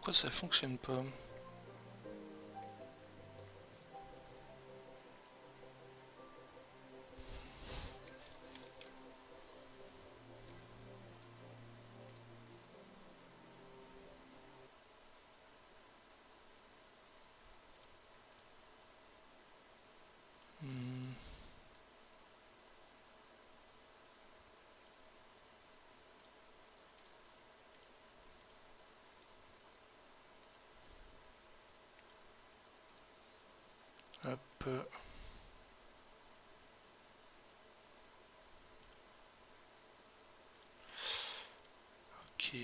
pourquoi ça fonctionne pas? Hmm. Hop. Ok.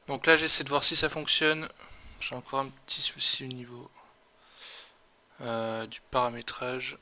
Donc là j'essaie de voir si ça fonctionne. J'ai encore un petit souci au niveau du paramétrage.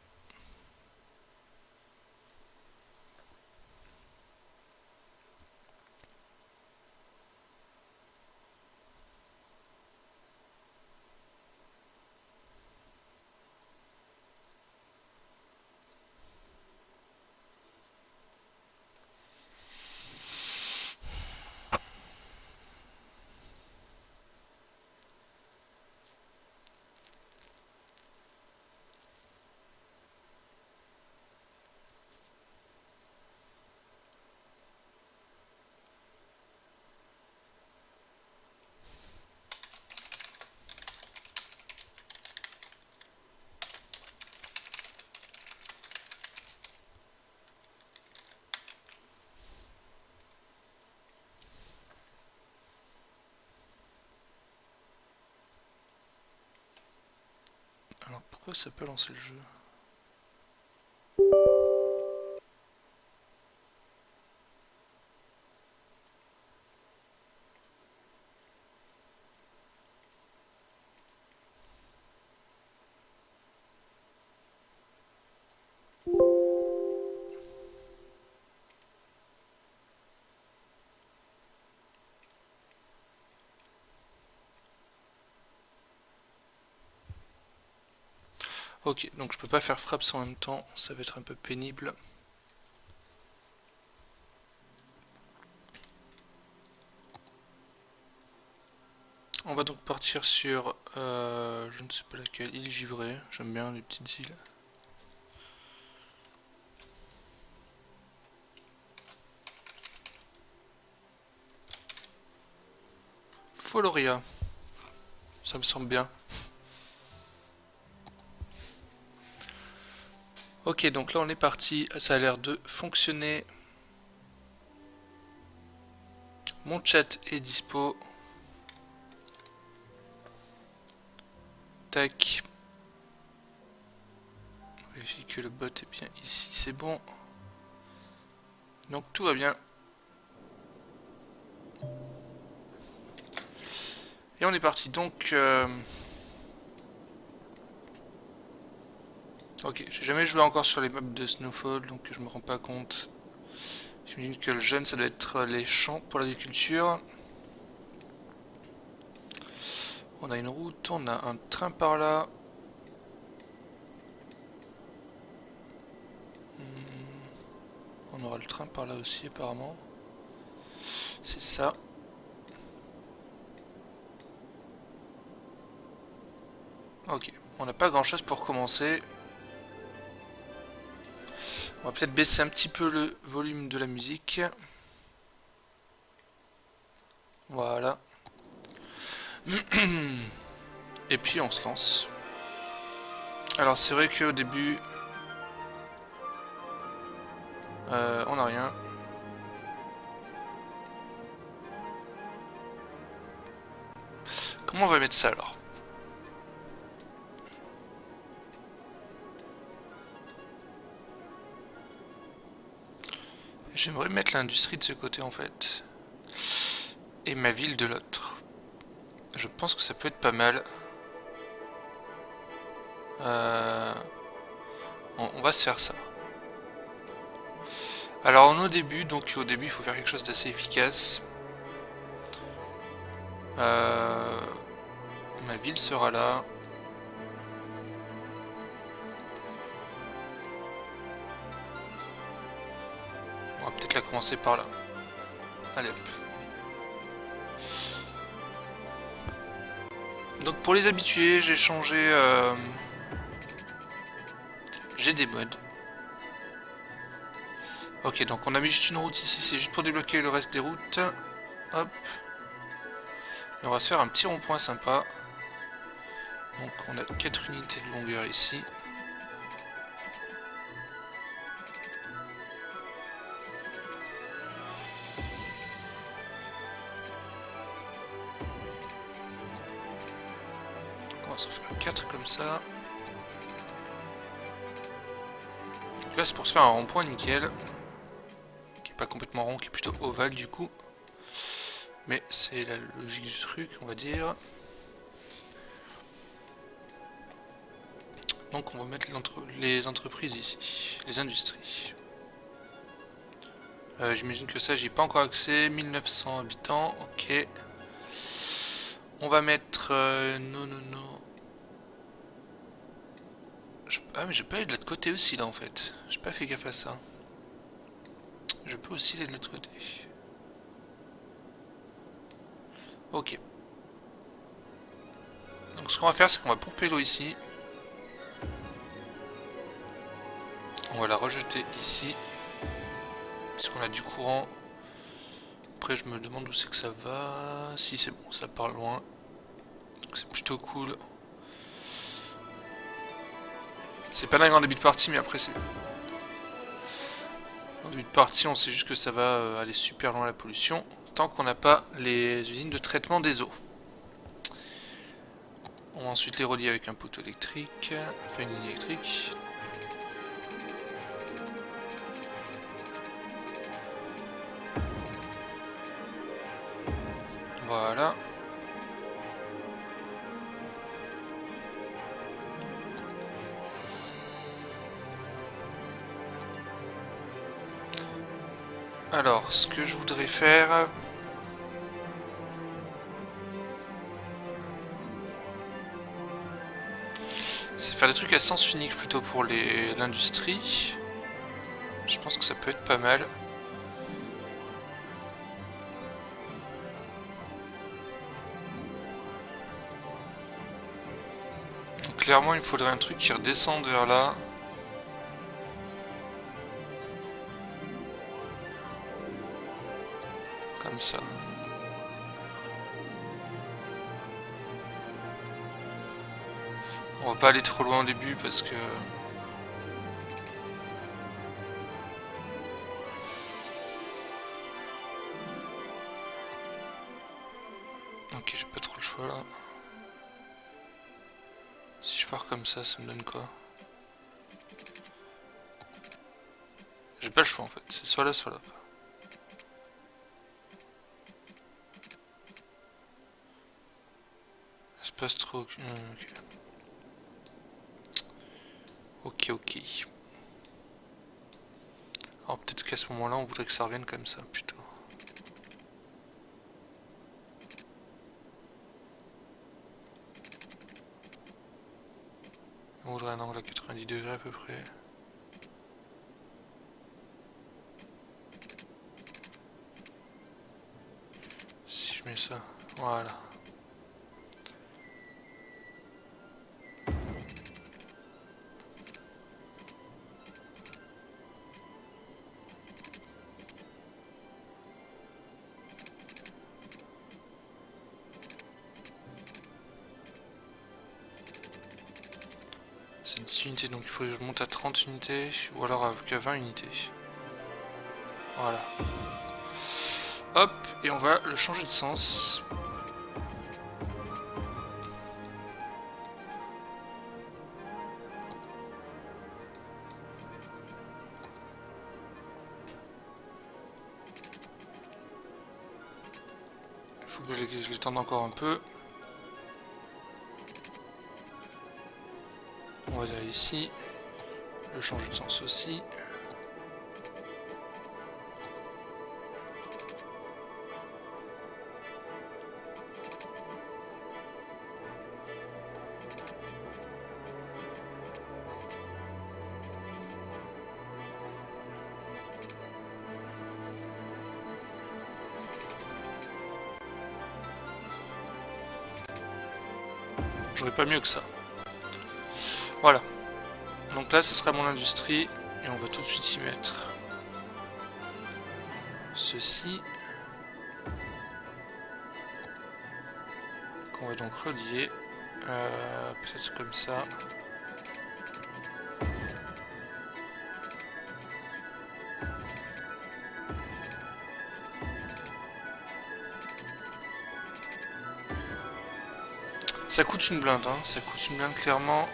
Alors pourquoi ça peut lancer le jeu? Ok, donc je peux pas faire frappe en même temps, ça va être un peu pénible. On va donc partir sur, je ne sais pas laquelle, île Givrée. J'aime bien les petites îles. Foloria, ça me semble bien. Ok, donc là on est parti, ça a l'air de fonctionner. Mon chat est dispo. Tac. On vérifie que le bot est bien ici, c'est bon. Donc tout va bien. Et on est parti. Donc, ok, j'ai jamais joué encore sur les maps de Snowfall, donc je me rends pas compte. J'imagine que le jeune, ça doit être les champs pour l'agriculture. On a une route, on a un train par là. On aura le train par là aussi apparemment. C'est ça. Ok, on n'a pas grand chose pour commencer. On va peut-être baisser un petit peu le volume de la musique. Voilà. Et puis on se lance. Alors c'est vrai qu'au début, on n'a rien. Comment on va mettre ça alors? J'aimerais mettre l'industrie de ce côté en fait. Et ma ville de l'autre. Je pense que ça peut être pas mal. On va se faire ça. Alors on est au début, donc au début il faut faire quelque chose d'assez efficace. Ma ville sera là. On va peut-être la commencer par là. Allez hop. Donc pour les habitués, j'ai changé... j'ai des modes. Ok, donc on a mis juste une route ici, c'est juste pour débloquer le reste des routes. Hop. Et on va se faire un petit rond-point sympa. Donc on a 4 unités de longueur ici. Donc on va se refaire 4 comme ça. Donc là c'est pour se faire un rond-point nickel. Qui est pas complètement rond, qui est plutôt ovale du coup. Mais c'est la logique du truc, on va dire. Donc on va mettre les entreprises ici, les industries. J'imagine que ça j'ai pas encore accès, 1900 habitants, ok. On va mettre... non. Ah mais j'ai pas eu de l'autre côté aussi là en fait, j'ai pas fait gaffe à ça. Je peux aussi aller de l'autre côté. Ok. Donc ce qu'on va faire c'est qu'on va pomper l'eau ici. On va la rejeter ici. Puisqu'on a du courant. Après je me demande où c'est que ça va. Si c'est bon, ça part loin. Donc c'est plutôt cool. C'est pas dingue en début de partie mais après c'est... En début de partie on sait juste que ça va aller super loin la pollution. Tant qu'on n'a pas les usines de traitement des eaux. On va ensuite les relier avec un poteau électrique. Enfin une ligne électrique. Voilà. Alors, ce que je voudrais faire... c'est faire des trucs à sens unique plutôt pour l'industrie. Je pense que ça peut être pas mal. Donc clairement il me faudrait un truc qui redescende vers là. Comme ça. On va pas aller trop loin au début parce que... Ok, j'ai pas trop le choix là. Si je pars comme ça me donne quoi? J'ai pas le choix en fait, c'est soit là soit là. Espace trop... Ok. Alors peut-être qu'à ce moment-là on voudrait que ça revienne comme ça plutôt. On voudrait un angle à 90 degrés à peu près. Si je mets ça, voilà. C'est 10 unités, donc il faut que je monte à 30 unités, ou alors à 20 unités. Voilà. Hop, et on va le changer de sens. Il faut que je l'étende encore un peu. On va aller ici. Le changer de sens aussi. J'aurais pas mieux que ça. Voilà. Donc là, ce sera mon industrie. Et on va tout de suite y mettre ceci. Qu'on va donc relier. Peut-être comme ça. Ça coûte une blinde, hein. Ça coûte une blinde clairement.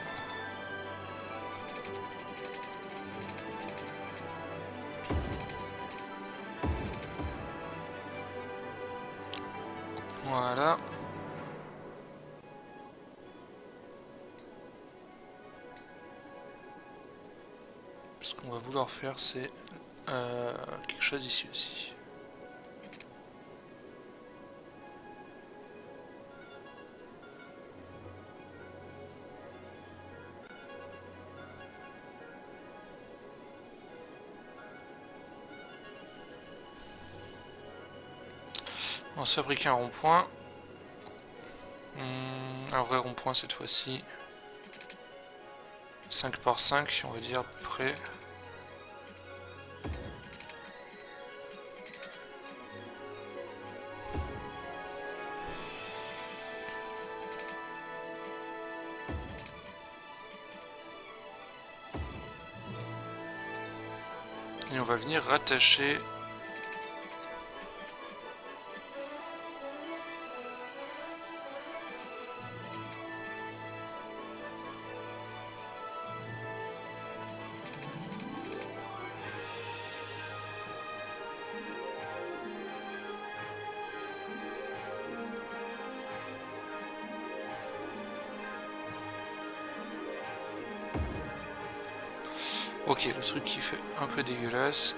Voilà. Ce qu'on va vouloir faire, c'est quelque chose ici aussi. On va se fabriquer un rond-point. Un vrai rond-point cette fois-ci. 5 par 5, on va dire à peu près. Et on va venir rattacher ok, le truc qui fait un peu dégueulasse.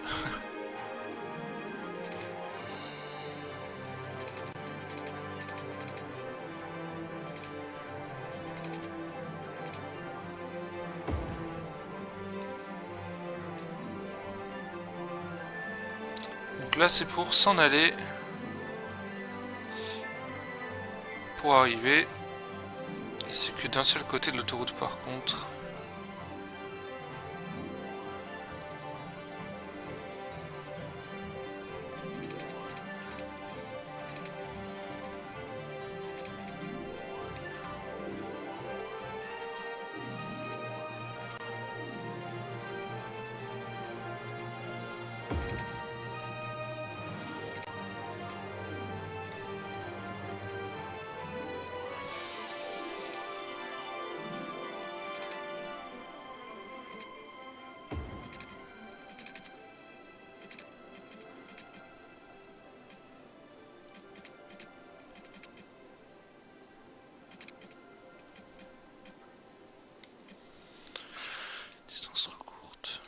Donc là c'est pour s'en aller. Pour arriver. Et c'est que d'un seul côté de l'autoroute par contre. Distance trop courte.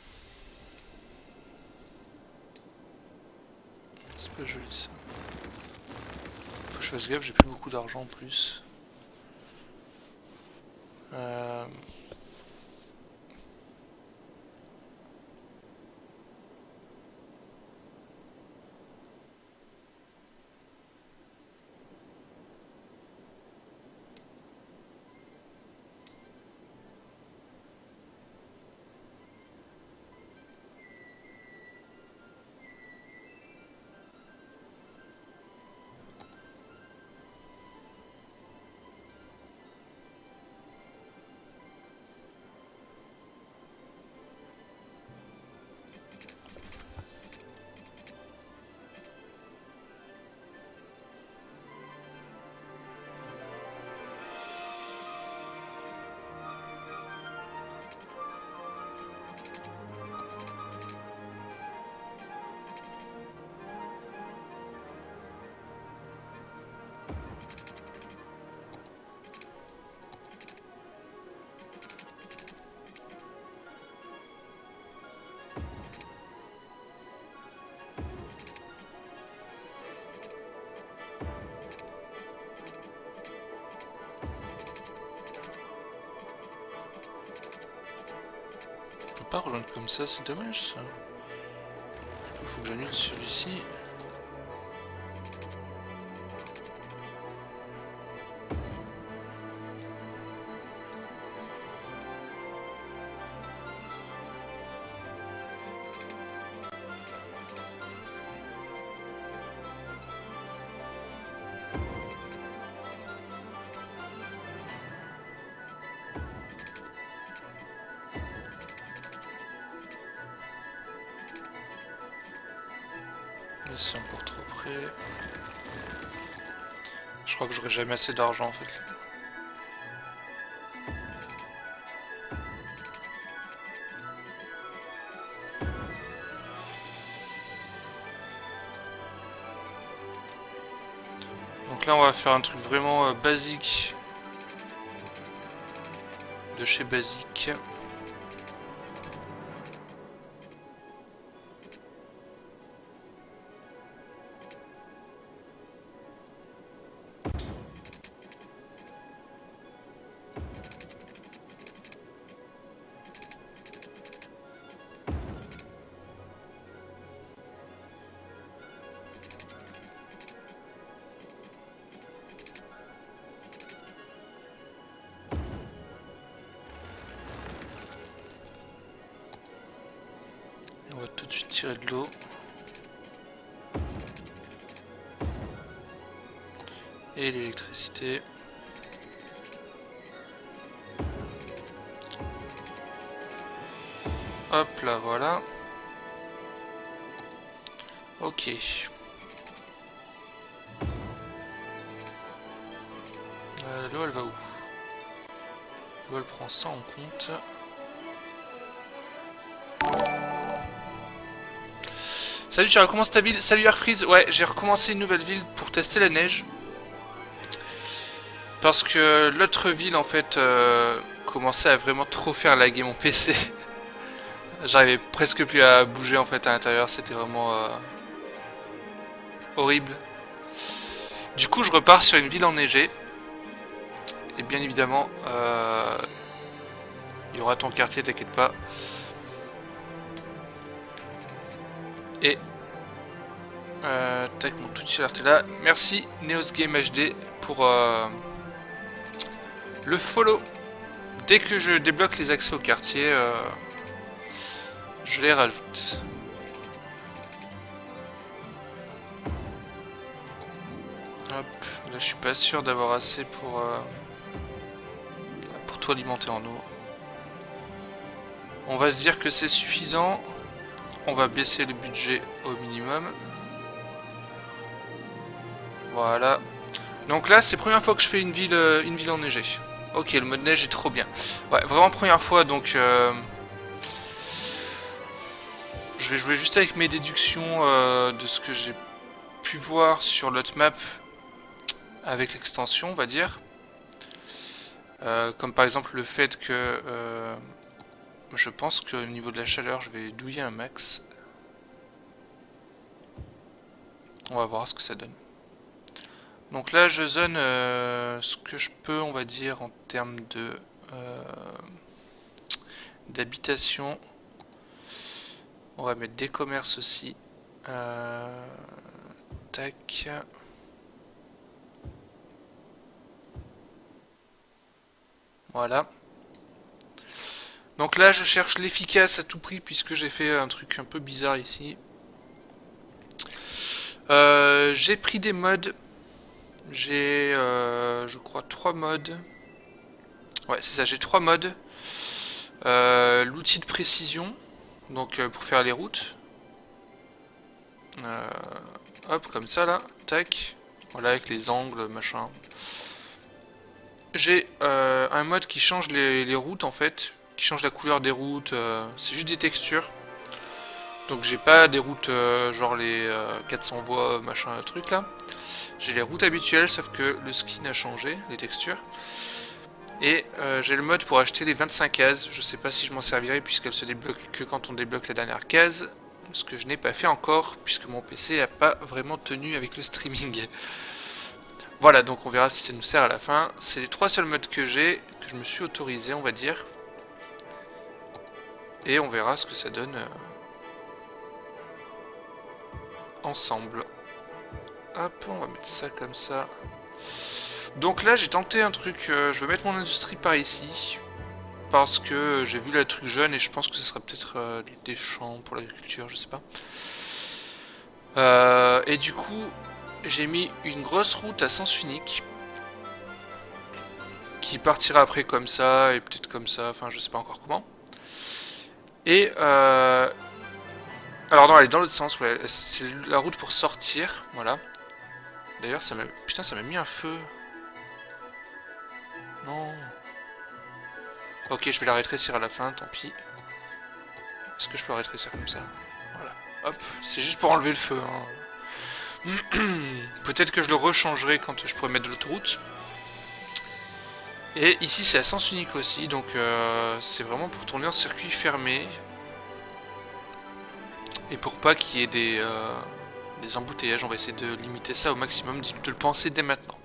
C'est pas joli ça. Faut que je fasse gaffe, j'ai plus beaucoup d'argent en plus. On peut pas rejoindre comme ça, c'est dommage ça. Faut que j'annule celui-ci. Mais c'est encore trop près. Je crois que j'aurai jamais assez d'argent en fait. Donc là on va faire un truc vraiment basique. De chez basique. On va tout de suite tirer de l'eau. Et l'électricité. Hop là, voilà. Ok. L'eau elle va où? L'eau elle prend ça en compte. Salut, tu recommences ta ville? Salut Airfreeze, ouais, j'ai recommencé une nouvelle ville pour tester la neige. Parce que l'autre ville en fait commençait à vraiment trop faire laguer mon PC. J'arrivais presque plus à bouger en fait à l'intérieur, c'était vraiment horrible. Du coup je repars sur une ville enneigée. Et bien évidemment, il y aura ton quartier, t'inquiète pas. Et tac, mon Twitch alert est là. Merci Neos Game HD pour le follow. Dès que je débloque les accès au quartier, je les rajoute. Hop, là je suis pas sûr d'avoir assez pour tout alimenter en eau. On va se dire que c'est suffisant. On va baisser le budget au minimum. Voilà. Donc là, c'est la première fois que je fais une ville enneigée. Ok, le mode neige est trop bien. Ouais, vraiment première fois, donc... je vais jouer juste avec mes déductions de ce que j'ai pu voir sur l'autre map avec l'extension, on va dire. Comme par exemple le fait que... je pense qu'au niveau de la chaleur, je vais douiller un max. On va voir ce que ça donne. Donc là, je zone ce que je peux, on va dire, en termes de d'habitation. On va mettre des commerces aussi. Tac. Voilà. Donc là, je cherche l'efficace à tout prix puisque j'ai fait un truc un peu bizarre ici. J'ai pris des mods. J'ai, je crois, 3 mods. Ouais, c'est ça, j'ai 3 mods. L'outil de précision, donc pour faire les routes. Hop, comme ça là, tac. Voilà, avec les angles, machin. J'ai un mode qui change les routes en fait, qui change la couleur des routes, c'est juste des textures. Donc j'ai pas des routes genre les 400 voies machin truc là. J'ai les routes habituelles sauf que le skin a changé, les textures. Et j'ai le mode pour acheter les 25 cases, je sais pas si je m'en servirai puisqu'elle se débloque que quand on débloque la dernière case. Ce que je n'ai pas fait encore puisque mon PC n'a pas vraiment tenu avec le streaming. Voilà, donc on verra si ça nous sert à la fin. C'est les 3 seuls modes que j'ai, que je me suis autorisé, on va dire. Et on verra ce que ça donne ensemble. Hop, on va mettre ça comme ça. Donc là, j'ai tenté un truc, je vais mettre mon industrie par ici. Parce que j'ai vu le truc jeune et je pense que ce sera peut-être des champs pour l'agriculture, je sais pas. Et du coup, j'ai mis une grosse route à sens unique qui partira après comme ça et peut-être comme ça, enfin je sais pas encore comment. Et Alors non, elle est dans l'autre sens, ouais. C'est la route pour sortir, voilà. D'ailleurs, ça m'a... Putain, ça m'a mis un feu. Non. Ok, je vais la rétrécir à la fin, tant pis. Est-ce que je peux la rétrécir comme ça? Voilà. Hop, c'est juste pour enlever le feu. Hein. Peut-être que je le rechangerai quand je pourrai mettre de l'autoroute. Et ici, c'est à sens unique aussi, donc c'est vraiment pour tourner en circuit fermé. Et pour pas qu'il y ait des embouteillages, on va essayer de limiter ça au maximum, de le penser dès maintenant.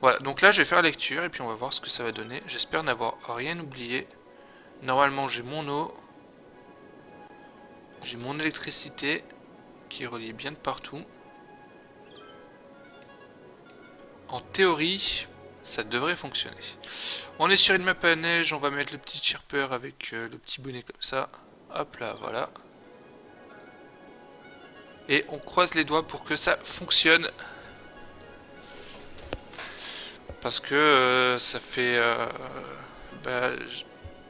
Voilà, donc là je vais faire la lecture et puis on va voir ce que ça va donner. J'espère n'avoir rien oublié. Normalement j'ai mon eau, j'ai mon électricité qui est reliée bien de partout. En théorie, ça devrait fonctionner. On est sur une map à neige, on va mettre le petit chirper avec le petit bonnet comme ça. Hop là, voilà. Et on croise les doigts pour que ça fonctionne. Parce que ça fait...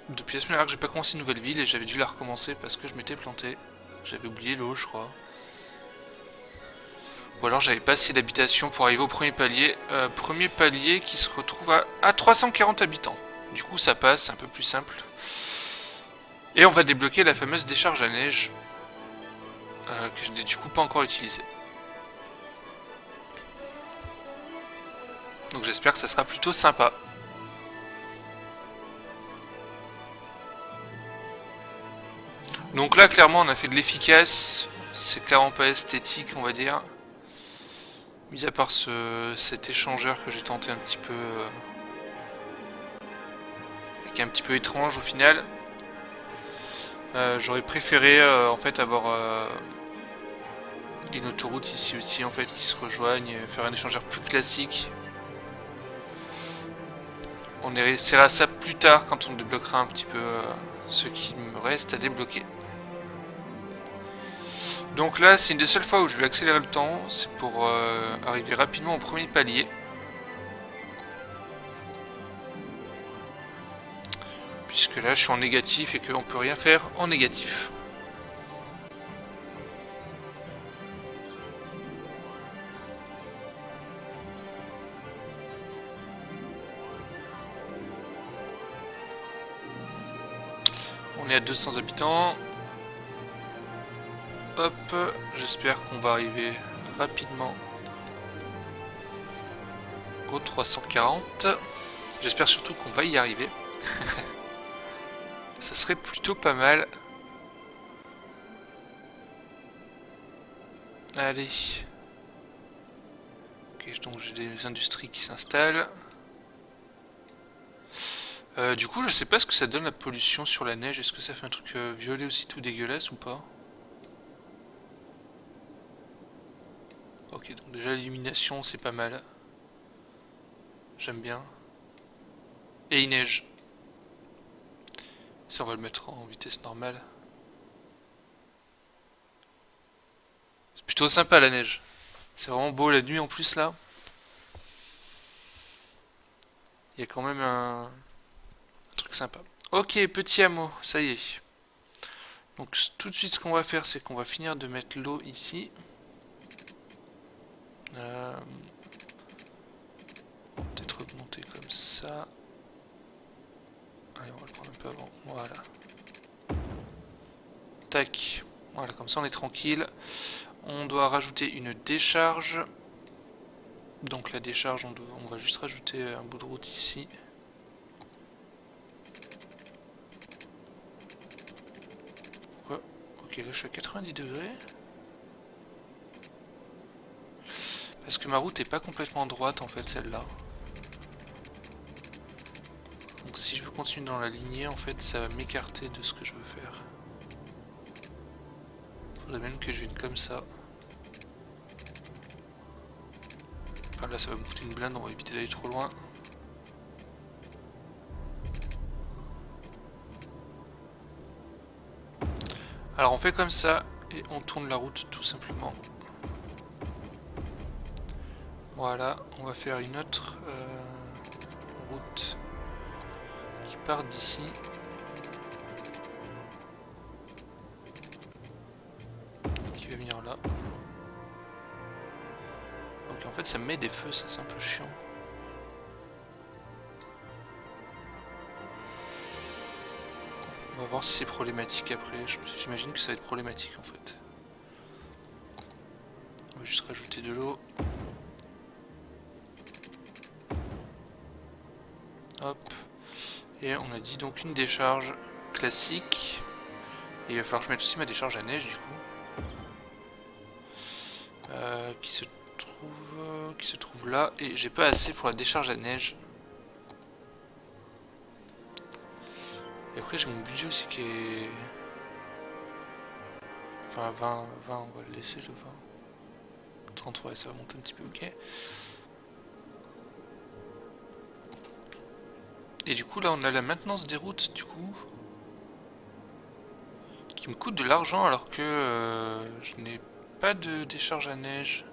depuis la semaine dernière que j'ai pas commencé une nouvelle ville et j'avais dû la recommencer parce que je m'étais planté. J'avais oublié l'eau, je crois. Ou alors j'avais pas assez d'habitation pour arriver au premier palier. Premier palier qui se retrouve à 340 habitants. Du coup ça passe, c'est un peu plus simple. Et on va débloquer la fameuse décharge à neige. Que je n'ai du coup pas encore utilisée. Donc j'espère que ça sera plutôt sympa. Donc là clairement on a fait de l'efficace. C'est clairement pas esthétique on va dire. Mis à part cet échangeur que j'ai tenté un petit peu... qui est un petit peu étrange au final. J'aurais préféré en fait avoir une autoroute ici aussi en fait qui se rejoignent, faire un échangeur plus classique. On essaiera ça plus tard quand on débloquera un petit peu ce qui me reste à débloquer. Donc là c'est une des seules fois où je vais accélérer le temps, c'est pour arriver rapidement au premier palier. Puisque là je suis en négatif et qu'on peut rien faire en négatif. On est à 200 habitants. Hop, j'espère qu'on va arriver rapidement aux 340. J'espère surtout qu'on va y arriver. Ça serait plutôt pas mal. Allez. Ok, donc j'ai des industries qui s'installent. Du coup, je sais pas ce que ça donne la pollution sur la neige. Est-ce que ça fait un truc violet aussi tout dégueulasse ou pas? Ok, donc déjà l'illumination c'est pas mal. J'aime bien. Et il neige. Ça on va le mettre en vitesse normale. C'est plutôt sympa la neige. C'est vraiment beau la nuit en plus là. Il y a quand même un truc sympa. Ok, petit hameau, ça y est. Donc tout de suite ce qu'on va faire c'est qu'on va finir de mettre l'eau ici. Peut-être augmenter comme ça. Allez, on va le prendre un peu avant. Voilà. Tac. Voilà, comme ça on est tranquille. On doit rajouter une décharge. Donc la décharge, on va juste rajouter un bout de route ici. Quoi? Ok, là je suis à 90 degrés. Parce que ma route est pas complètement droite en fait, celle-là. Donc si je veux continuer dans la lignée, en fait, ça va m'écarter de ce que je veux faire. Faudrait même que je vienne comme ça. Enfin là, ça va me coûter une blinde, on va éviter d'aller trop loin. Alors on fait comme ça et on tourne la route tout simplement. Voilà, on va faire une autre route qui part d'ici. Voilà. Ok, en fait ça me met des feux, ça c'est un peu chiant. On va voir si c'est problématique après. J'imagine que ça va être problématique en fait. On va juste rajouter de l'eau. Hop. Et on a dit donc une décharge classique. Et il va falloir que je mette aussi ma décharge à neige du coup. Qui se trouve là. Et j'ai pas assez pour la décharge à neige. Et après j'ai mon budget aussi qui est... Enfin 20, on va le laisser le 20. 30, ouais, ça va monter un petit peu, ok. Et du coup là on a la maintenance des routes du coup. Qui me coûte de l'argent alors que je n'ai pas de décharge à neige.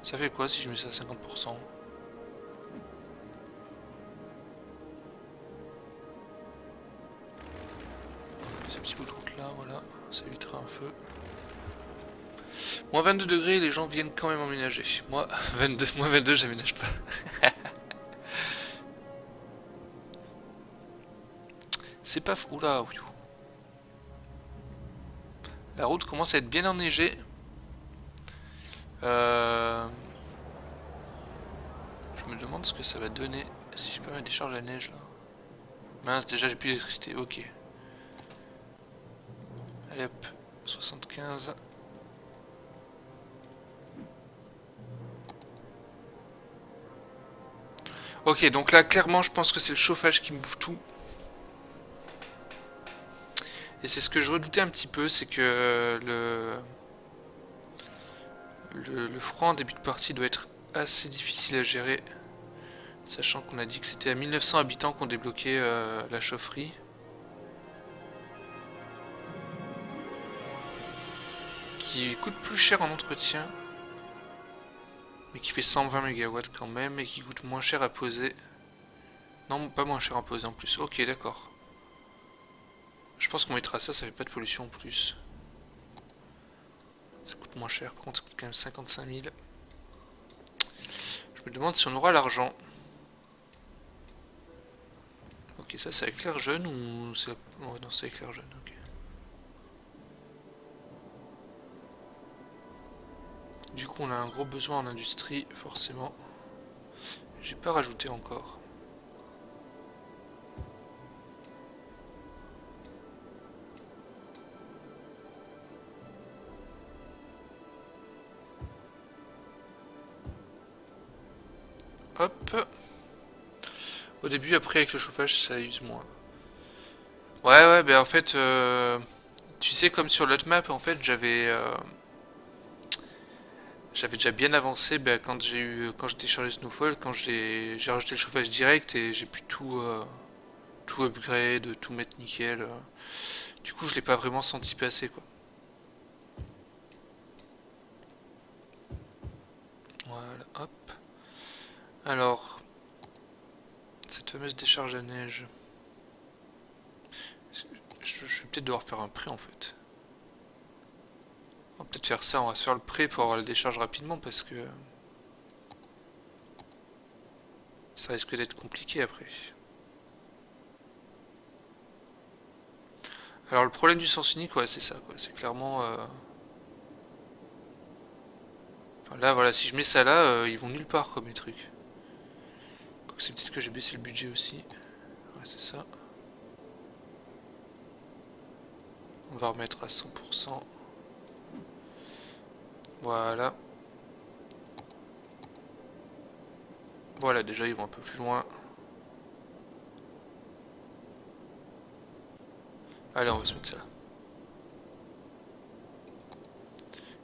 Ça fait quoi si je mets ça à 50%? Ce petit bout de route là, voilà, ça évitera un feu. Moins 22 degrés, les gens viennent quand même emménager. Moi, 22, moins 22, j'aménage pas. C'est pas fou. Oula, oui. La route commence à être bien enneigée. Je me demande ce que ça va donner si je peux mettre des charges à neige là. Mince, déjà j'ai plus d'électricité, ok. Allez hop, 75. Ok, donc là clairement je pense que c'est le chauffage qui me bouffe tout. Et c'est ce que je redoutais un petit peu, c'est que le froid en début de partie doit être assez difficile à gérer. Sachant qu'on a dit que c'était à 1900 habitants qu'on débloquait la chaufferie. Qui coûte plus cher en entretien. Mais qui fait 120 MW quand même et qui coûte moins cher à poser. Non, pas moins cher à poser en plus. Ok, d'accord. Je pense qu'on mettra ça, ça fait pas de pollution en plus. Ça coûte moins cher, par contre ça coûte quand même 55 000. Je me demande si on aura l'argent. Ok, ça c'est éclair jeune ou c'est... Oh non, c'est éclair jeune, ok. Du coup on a un gros besoin en industrie, forcément. J'ai pas rajouté encore. Hop. Au début, après avec le chauffage ça use moins. Ouais, ben en fait, tu sais comme sur l'autre map, en fait j'avais déjà bien avancé quand j'ai téléchargé Snowfall, quand j'ai rajouté le chauffage direct et j'ai pu tout upgrade, tout mettre nickel. Du coup, je l'ai pas vraiment senti passer quoi. Voilà, hop. Alors, cette fameuse décharge à neige. Je vais peut-être devoir faire un prêt en fait. On va peut-être faire ça, on va se faire le prêt pour avoir la décharge rapidement parce que ça risque d'être compliqué après. Alors le problème du sens unique, ouais, c'est ça, quoi. C'est clairement... Enfin, là, voilà, si je mets ça là, ils vont nulle part, quoi, mes trucs. Donc c'est peut-être que j'ai baissé le budget aussi. Ouais, c'est ça. On va remettre à 100%. Voilà. Voilà, déjà, ils vont un peu plus loin. Allez, on va se mettre ça là.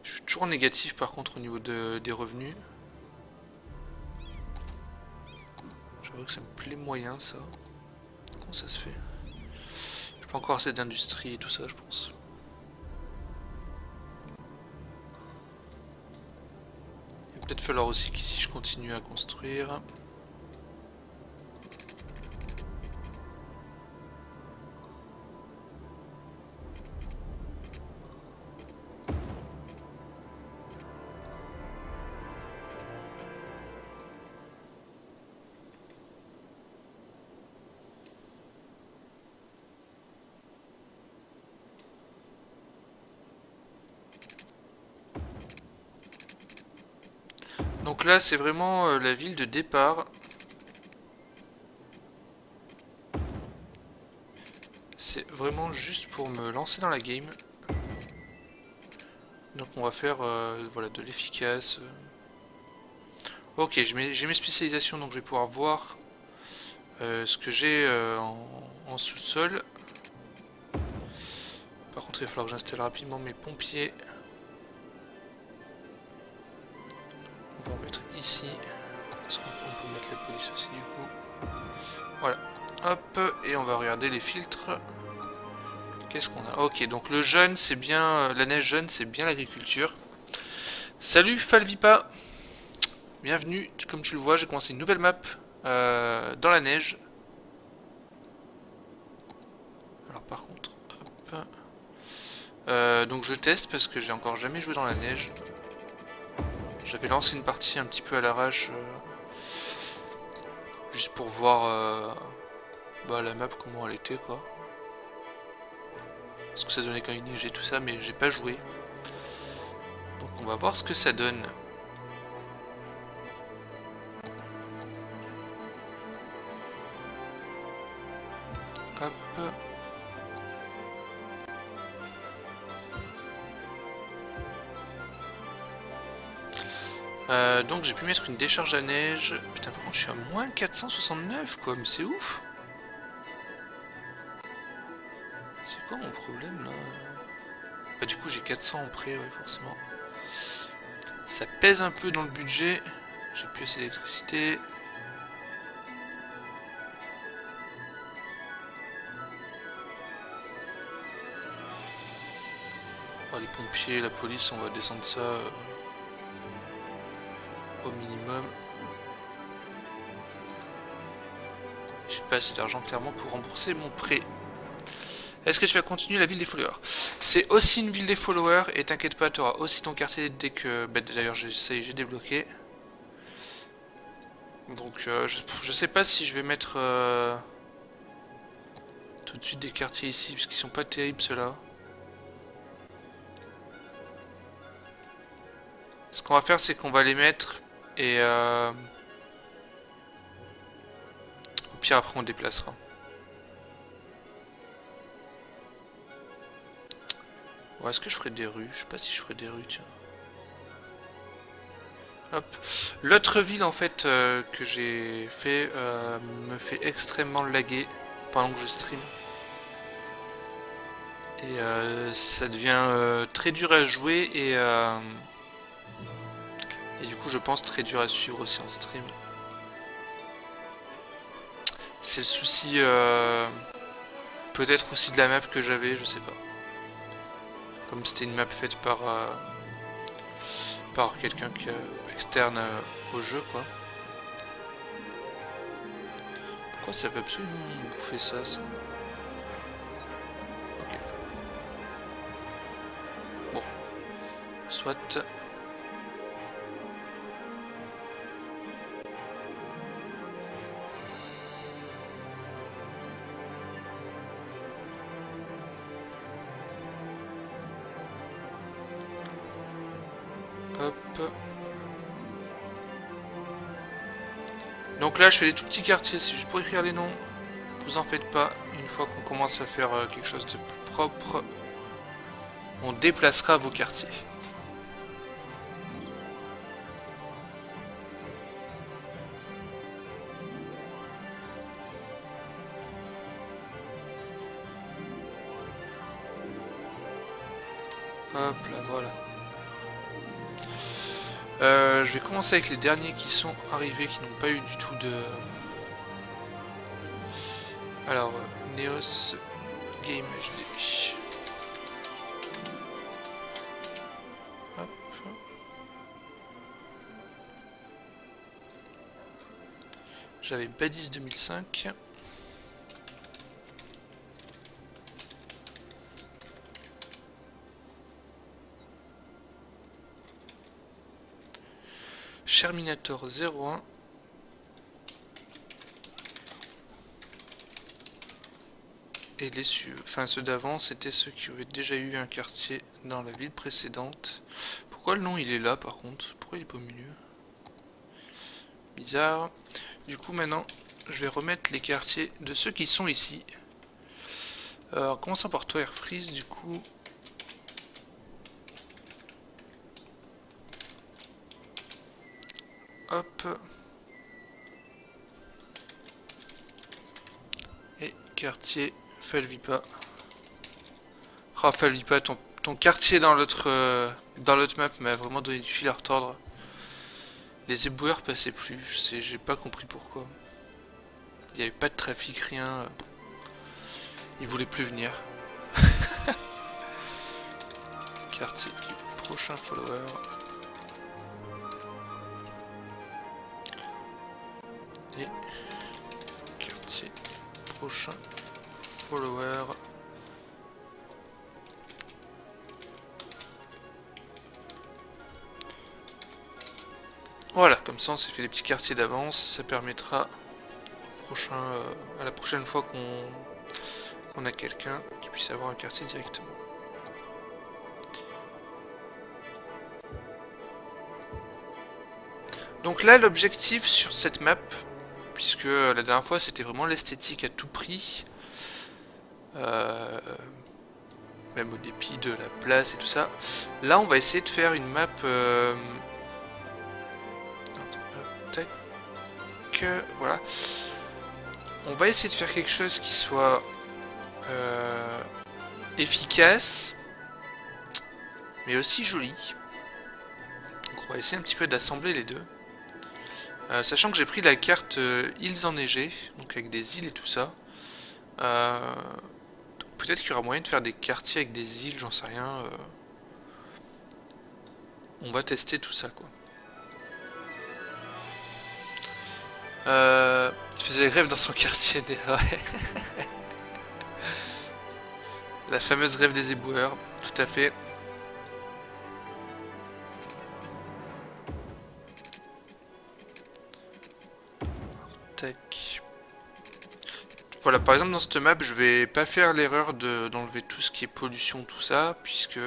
Je suis toujours négatif, par contre, au niveau des revenus. J'avoue que ça me plaît moyen, ça. Comment ça se fait? J'ai pas encore assez d'industrie et tout ça, je pense. Il va peut-être falloir aussi qu'ici je continue à construire. Donc là c'est vraiment la ville de départ. C'est vraiment juste pour me lancer dans la game. Donc on va faire voilà, de l'efficace. Ok, j'ai mes spécialisations, donc je vais pouvoir voir ce que j'ai en sous-sol. Par contre il va falloir que j'installe rapidement mes pompiers. On va en mettre ici. Parce qu'on peut mettre la police aussi du coup. Voilà. Hop, et on va regarder les filtres. Qu'est-ce qu'on a? Ok, donc le jaune c'est bien, la neige jaune c'est bien l'agriculture. Salut Falvipa, bienvenue. Comme tu le vois, j'ai commencé une nouvelle map dans la neige. Alors par contre, hop. Donc je teste parce que j'ai encore jamais joué dans la neige. J'avais lancé une partie un petit peu à l'arrache, juste pour voir la map comment elle était quoi. Ce que ça donnait quand il neigeait tout ça, mais j'ai pas joué. Donc on va voir ce que ça donne. Hop. Donc j'ai pu mettre une décharge à neige. Putain par contre je suis à moins 469 quoi, mais c'est ouf. C'est quoi mon problème là? Bah du coup j'ai 400 en prêt, ouais forcément. Ça pèse un peu dans le budget. J'ai plus assez d'électricité. Oh, les pompiers, la police, on va descendre ça au minimum. J'ai pas assez d'argent clairement pour rembourser mon prêt. Est-ce que tu vas continuer la ville des followers? C'est aussi une ville des followers et t'inquiète pas, tu auras aussi ton quartier dès que... Bah, d'ailleurs ça y est, j'ai débloqué. Donc je sais pas si je vais mettre tout de suite des quartiers ici parce qu'ils sont pas terribles ceux-là. Ce qu'on va faire c'est qu'on va les mettre et au pire après on déplacera. Ouais, est-ce que je ferai des rues? Je sais pas si je ferai des rues, tiens. Hop. L'autre ville en fait que j'ai fait me fait extrêmement laguer pendant que je stream. Et ça devient très dur à jouer et du coup je pense très dur à suivre aussi en stream. C'est le souci peut-être aussi de la map que j'avais, je sais pas. Comme c'était une map faite par quelqu'un qui externe au jeu quoi. Pourquoi ça veut absolument bouffer ça? Ok. Bon. Soit. Hop. Donc là je fais des tout petits quartiers, c'est juste pour écrire les noms. Vous en faites pas, une fois qu'on commence à faire quelque chose de plus propre, on déplacera vos quartiers. Hop là, voilà. Je vais commencer avec les derniers qui sont arrivés, qui n'ont pas eu du tout de... Alors, Neos Game HD. Hop. J'avais Badis 2005. Sherminator 01. Et ceux d'avant, c'était ceux qui avaient déjà eu un quartier dans la ville précédente. Pourquoi le nom il est là par contre? Pourquoi il est pas au milieu? bizarre. Du coup maintenant je vais remettre les quartiers de ceux qui sont ici. En commençant par toi Airfreeze du coup. Hop. Et quartier Falvipa. Ah Falvipa, ton quartier dans l'autre map m'a vraiment donné du fil à retordre. Les éboueurs passaient plus, j'ai pas compris pourquoi. Il n'y avait pas de trafic, rien. Ils voulaient plus venir. Quartier prochain follower. Et quartier prochain follower. Voilà, comme ça on s'est fait des petits quartiers d'avance, ça permettra à la prochaine fois qu'on a quelqu'un qui puisse avoir un quartier directement. Donc là l'objectif sur cette map, puisque la dernière fois c'était vraiment l'esthétique à tout prix, même au dépit de la place et tout ça, là on va essayer de faire une map... voilà. On va essayer de faire quelque chose qui soit efficace, mais aussi joli. Donc on va essayer un petit peu d'assembler les deux. Sachant que j'ai pris la carte îles enneigées, donc avec des îles et tout ça. Peut-être qu'il y aura moyen de faire des quartiers avec des îles, j'en sais rien. On va tester tout ça, quoi. Il faisait les grèves dans son quartier des... Ouais. La fameuse grève des éboueurs, tout à fait. Tac. Voilà, par exemple dans cette map, je vais pas faire l'erreur d'enlever tout ce qui est pollution, tout ça, puisque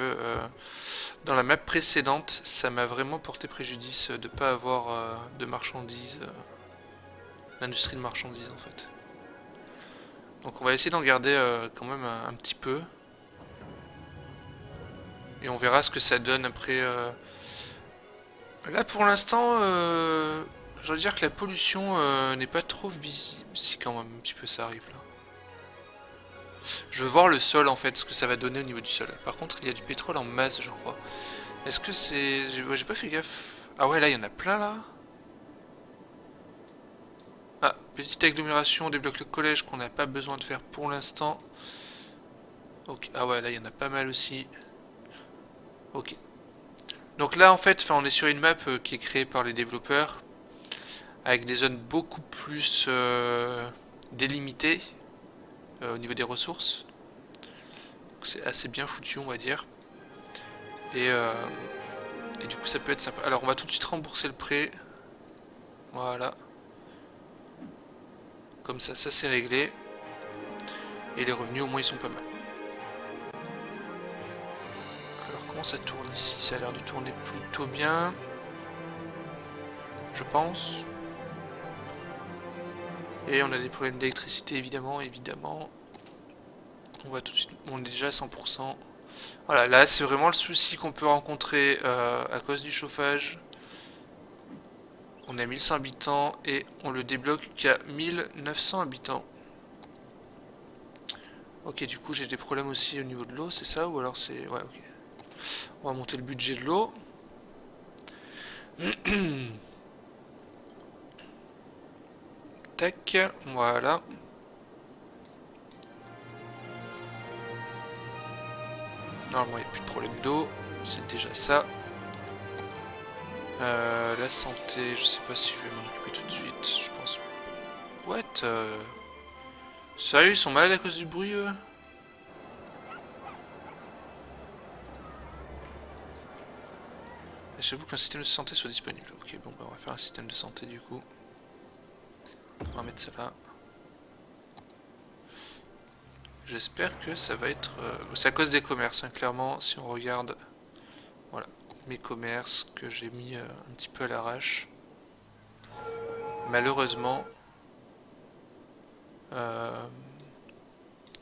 dans la map précédente, ça m'a vraiment porté préjudice de pas avoir de marchandises, l'industrie de marchandises en fait. Donc on va essayer d'en garder quand même un petit peu. Et on verra ce que ça donne après. Là pour l'instant, je veux dire que la pollution n'est pas trop visible. Si quand même un petit peu ça arrive là. Je veux voir le sol en fait, ce que ça va donner au niveau du sol. Par contre il y a du pétrole en masse je crois. Est-ce que c'est... J'ai pas fait gaffe. Ah ouais là il y en a plein là. Ah, petite agglomération, on débloque le collège qu'on n'a pas besoin de faire pour l'instant. Ok, ah ouais là il y en a pas mal aussi. Ok. Donc là en fait on est sur une map qui est créée par les développeurs. Avec des zones beaucoup plus délimitées au niveau des ressources. C'est assez bien foutu on va dire. Et du coup ça peut être sympa. Alors on va tout de suite rembourser le prêt. Voilà. Comme ça c'est réglé. Et les revenus au moins ils sont pas mal. Alors comment ça tourne ici? Ça a l'air de tourner plutôt bien. Je pense. Et on a des problèmes d'électricité évidemment. On va tout de suite. On est déjà à 100%. Voilà, là c'est vraiment le souci qu'on peut rencontrer à cause du chauffage. On a 1100 habitants et on le débloque qu'à 1900 habitants. Ok, du coup j'ai des problèmes aussi au niveau de l'eau, c'est ça? Ou alors c'est... Ouais, ok. On va monter le budget de l'eau. Tac, voilà. Normalement il n'y a plus de problème d'eau, c'est déjà ça. La santé, je sais pas si je vais m'en occuper tout de suite, je pense. What? Sérieux, ils sont malades à cause du bruit, eux? J'avoue qu'un système de santé soit disponible. Ok, bon, bah on va faire un système de santé du coup. On va mettre ça là. J'espère que ça va être... c'est à cause des commerces, hein, clairement, si on regarde... Voilà, mes commerces que j'ai mis un petit peu à l'arrache. malheureusement,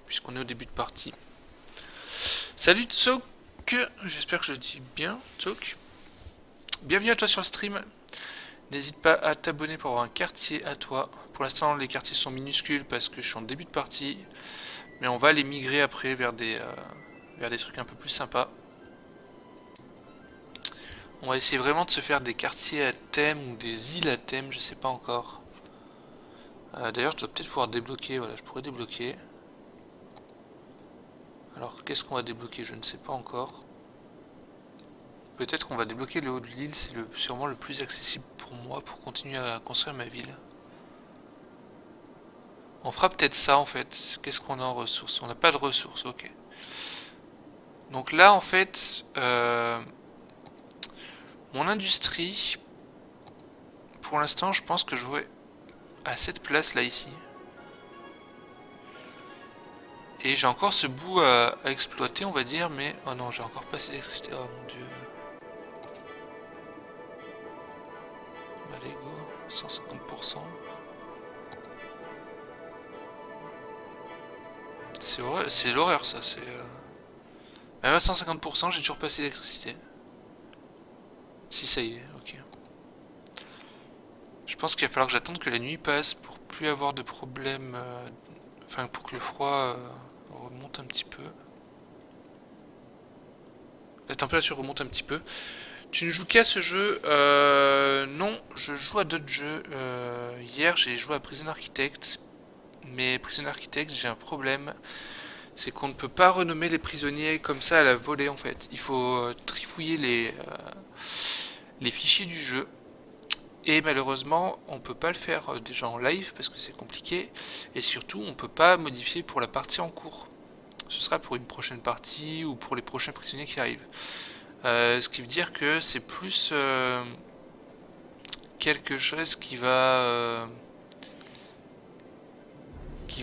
puisqu'on est au début de partie. Salut Tsok, j'espère que je dis bien, Tsok. Bienvenue à toi sur le stream. N'hésite pas à t'abonner pour avoir un quartier à toi. Pour l'instant, les quartiers sont minuscules parce que je suis en début de partie. Mais on va les migrer après vers des trucs un peu plus sympas. On va essayer vraiment de se faire des quartiers à thème ou des îles à thème, je sais pas encore. D'ailleurs, je dois peut-être pouvoir débloquer. Voilà, je pourrais débloquer. Alors, qu'est-ce qu'on va débloquer? Je ne sais pas encore. Peut-être qu'on va débloquer le haut de l'île, c'est sûrement le plus accessible pour moi pour continuer à construire ma ville. On fera peut-être ça en fait. Qu'est-ce qu'on a en ressources? On n'a pas de ressources, ok. Donc là en fait, mon industrie, pour l'instant je pense que je vais à cette place là ici. Et j'ai encore ce bout à exploiter on va dire, mais... Oh non, j'ai encore pas assez d'électricité, oh mon dieu. Bah les go, 150%. C'est l'horreur ça, c'est... Même à 150%, j'ai toujours pas assez d'électricité. Si ça y est, ok. Je pense qu'il va falloir que j'attende que la nuit passe pour plus avoir de problème. Enfin, pour que le froid remonte un petit peu. La température remonte un petit peu. Tu ne joues qu'à ce jeu? Non, je joue à d'autres jeux. Hier, j'ai joué à Prison Architect. Mais Prison Architect, j'ai un problème. C'est qu'on ne peut pas renommer les prisonniers comme ça à la volée en fait. Il faut trifouiller les fichiers du jeu. Et malheureusement, on peut pas le faire déjà en live parce que c'est compliqué. Et surtout, on peut pas modifier pour la partie en cours. Ce sera pour une prochaine partie ou pour les prochains prisonniers qui arrivent. Ce qui veut dire que c'est plus quelque chose qui va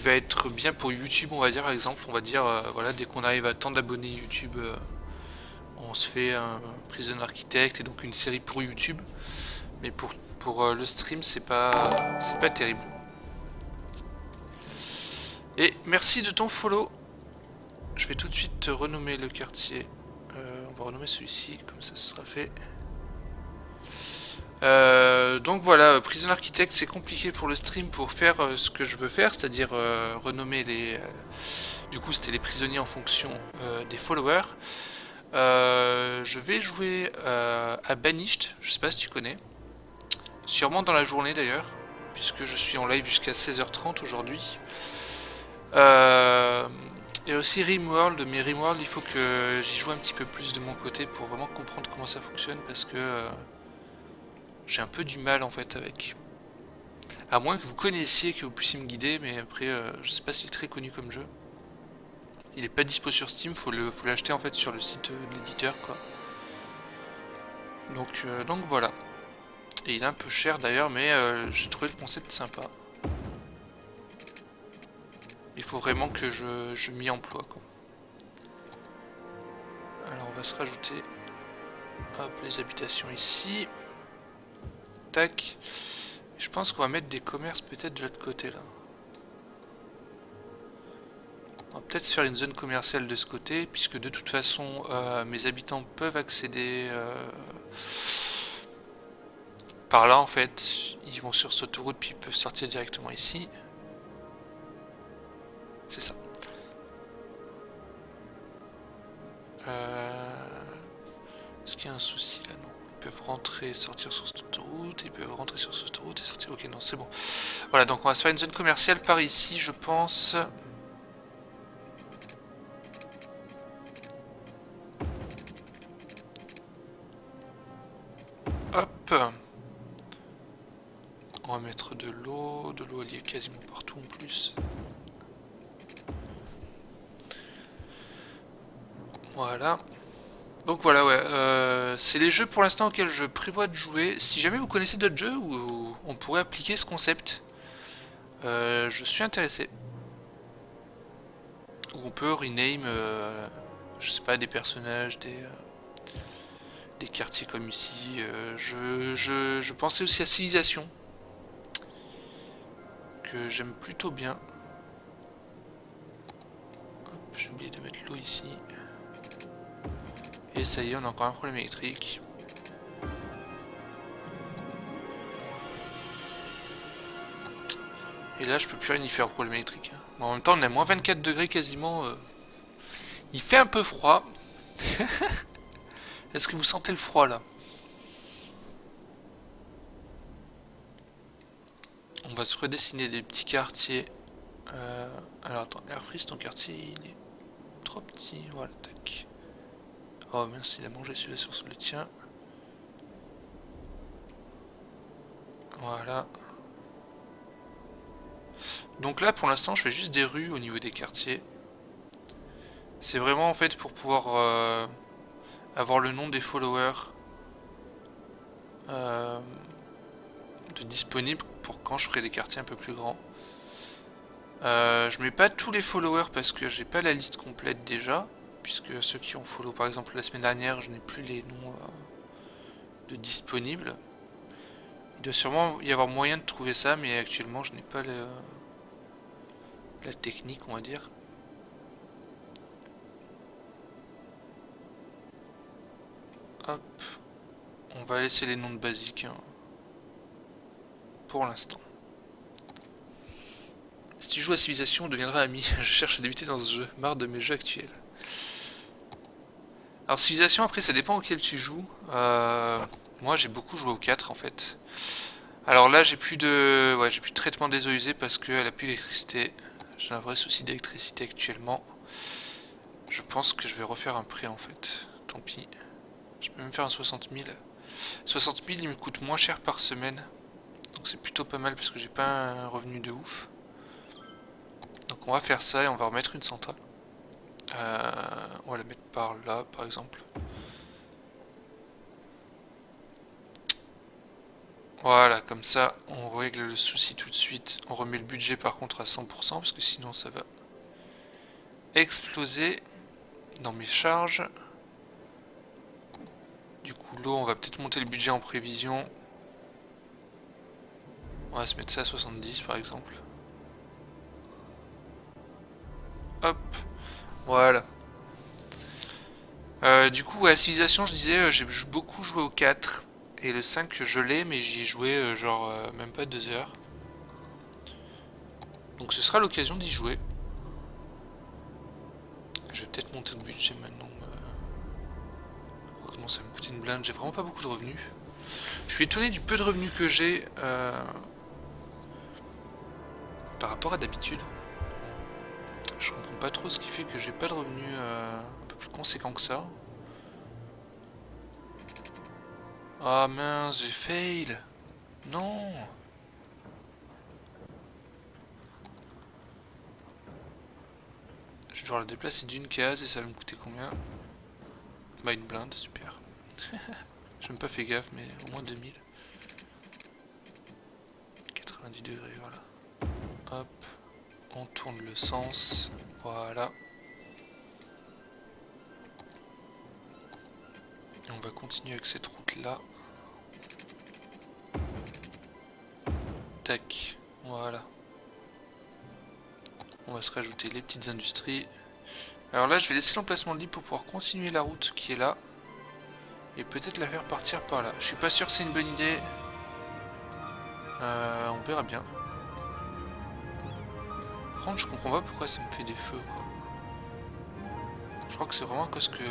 être bien pour YouTube, on va dire par exemple. On va dire, voilà, dès qu'on arrive à tant d'abonnés YouTube, on se fait un Prison Architect et donc une série pour YouTube. Mais pour le stream, c'est pas terrible. Et merci de ton follow. Je vais tout de suite te renommer le quartier. On va renommer celui-ci, comme ça ce sera fait. Donc voilà, Prison Architect, c'est compliqué pour le stream pour faire ce que je veux faire, c'est-à-dire renommer les... du coup, c'était les prisonniers en fonction des followers. Je vais jouer à Banished, je sais pas si tu connais. Sûrement dans la journée d'ailleurs, puisque je suis en live jusqu'à 16h30 aujourd'hui. Et aussi Rimworld, mais Rimworld il faut que j'y joue un petit peu plus de mon côté pour vraiment comprendre comment ça fonctionne parce que j'ai un peu du mal en fait avec. À moins que vous connaissiez, que vous puissiez me guider, mais après je sais pas s'il est très connu comme jeu. Il est pas dispo sur Steam, faut l'acheter en fait sur le site de l'éditeur quoi. Donc voilà. Et il est un peu cher d'ailleurs, mais j'ai trouvé le concept sympa. Il faut vraiment que je m'y emploie quoi. Alors on va se rajouter hop, les habitations ici. Tac. Je pense qu'on va mettre des commerces peut-être de l'autre côté là. On va peut-être se faire une zone commerciale de ce côté, puisque de toute façon mes habitants peuvent accéder par là en fait. Ils vont sur cette autoroute puis ils peuvent sortir directement ici. C'est ça. Est-ce qu'il y a un souci là? Non. Ils peuvent rentrer, sortir sur cette autoroute, ils peuvent rentrer sur cette autoroute et sortir. Ok, non, c'est bon. Voilà, donc on va se faire une zone commerciale par ici, je pense. Hop. On va mettre de l'eau. De l'eau, elle y est quasiment partout en plus. Voilà. Donc voilà, ouais. C'est les jeux pour l'instant auxquels je prévois de jouer. Si jamais vous connaissez d'autres jeux où on pourrait appliquer ce concept, je suis intéressé. Où on peut rename, je sais pas, des personnages, des quartiers comme ici. Je pensais aussi à Civilization. que j'aime plutôt bien. J'ai oublié de mettre l'eau ici. Et ça y est, on a encore un problème électrique. Et là, je peux plus rien y faire au problème électrique. Bon, en même temps, on a moins 24 degrés quasiment. Il fait un peu froid. Est-ce que vous sentez le froid là? On va se redessiner des petits quartiers. Alors attends, Airfreeze, ton quartier il est trop petit. Voilà, tac. Oh mince, il a mangé celui-là sur le tien. Voilà. Donc là, pour l'instant, je fais juste des rues au niveau des quartiers. C'est vraiment en fait pour pouvoir avoir le nom des followers de disponibles pour quand je ferai des quartiers un peu plus grands. Je mets pas tous les followers parce que j'ai pas la liste complète déjà. Puisque ceux qui ont follow par exemple la semaine dernière, je n'ai plus les noms de disponibles. Il doit sûrement y avoir moyen de trouver ça, mais actuellement je n'ai pas la technique, on va dire. Hop. On va laisser les noms de basiques hein, pour l'instant. Si tu joues à Civilization, on deviendra amis. Je cherche à débuter dans ce jeu. Marre de mes jeux actuels. Alors Civilization, après, ça dépend auquel tu joues. Moi, j'ai beaucoup joué au 4, en fait. Alors là, j'ai plus de traitement des eaux usées parce qu'elle a plus d'électricité. J'ai un vrai souci d'électricité actuellement. Je pense que je vais refaire un prêt, en fait. Tant pis. Je peux même faire un 60 000. 60 000, il me coûte moins cher par semaine. Donc c'est plutôt pas mal parce que j'ai pas un revenu de ouf. Donc on va faire ça et on va remettre une centrale. On va la mettre par là, par exemple. Voilà, comme ça, on règle le souci tout de suite. On remet le budget par contre à 100% parce que sinon ça va exploser dans mes charges. Du coup, l'eau, on va peut-être monter le budget en prévision. On va se mettre ça à 70 par exemple. Hop, voilà. Du coup, à Civilization, je disais, j'ai beaucoup joué au 4. Et le 5, je l'ai, mais j'y ai joué genre même pas 2 heures. Donc ce sera l'occasion d'y jouer. Je vais peut-être monter le budget maintenant. Comment ça va me coûter une blinde? J'ai vraiment pas beaucoup de revenus. Je suis étonné du peu de revenus que j'ai par rapport à d'habitude. Je comprends pas trop ce qui fait que j'ai pas de revenus un peu plus conséquents que ça. Ah mince, j'ai fail. Non. Je vais devoir le déplacer d'une case et ça va me coûter combien? Bah une blinde, super. J'ai même pas fait gaffe, mais au moins 2000. 90 degrés, voilà. Hop. On tourne le sens. Voilà. Et on va continuer avec cette route là. Tac. Voilà. On va se rajouter les petites industries. Alors là, je vais laisser l'emplacement libre pour pouvoir continuer la route qui est là. Et peut-être la faire partir par là. Je suis pas sûr que c'est une bonne idée. On verra bien. Par contre, je comprends pas pourquoi ça me fait des feux, quoi. Je crois que c'est vraiment à cause que...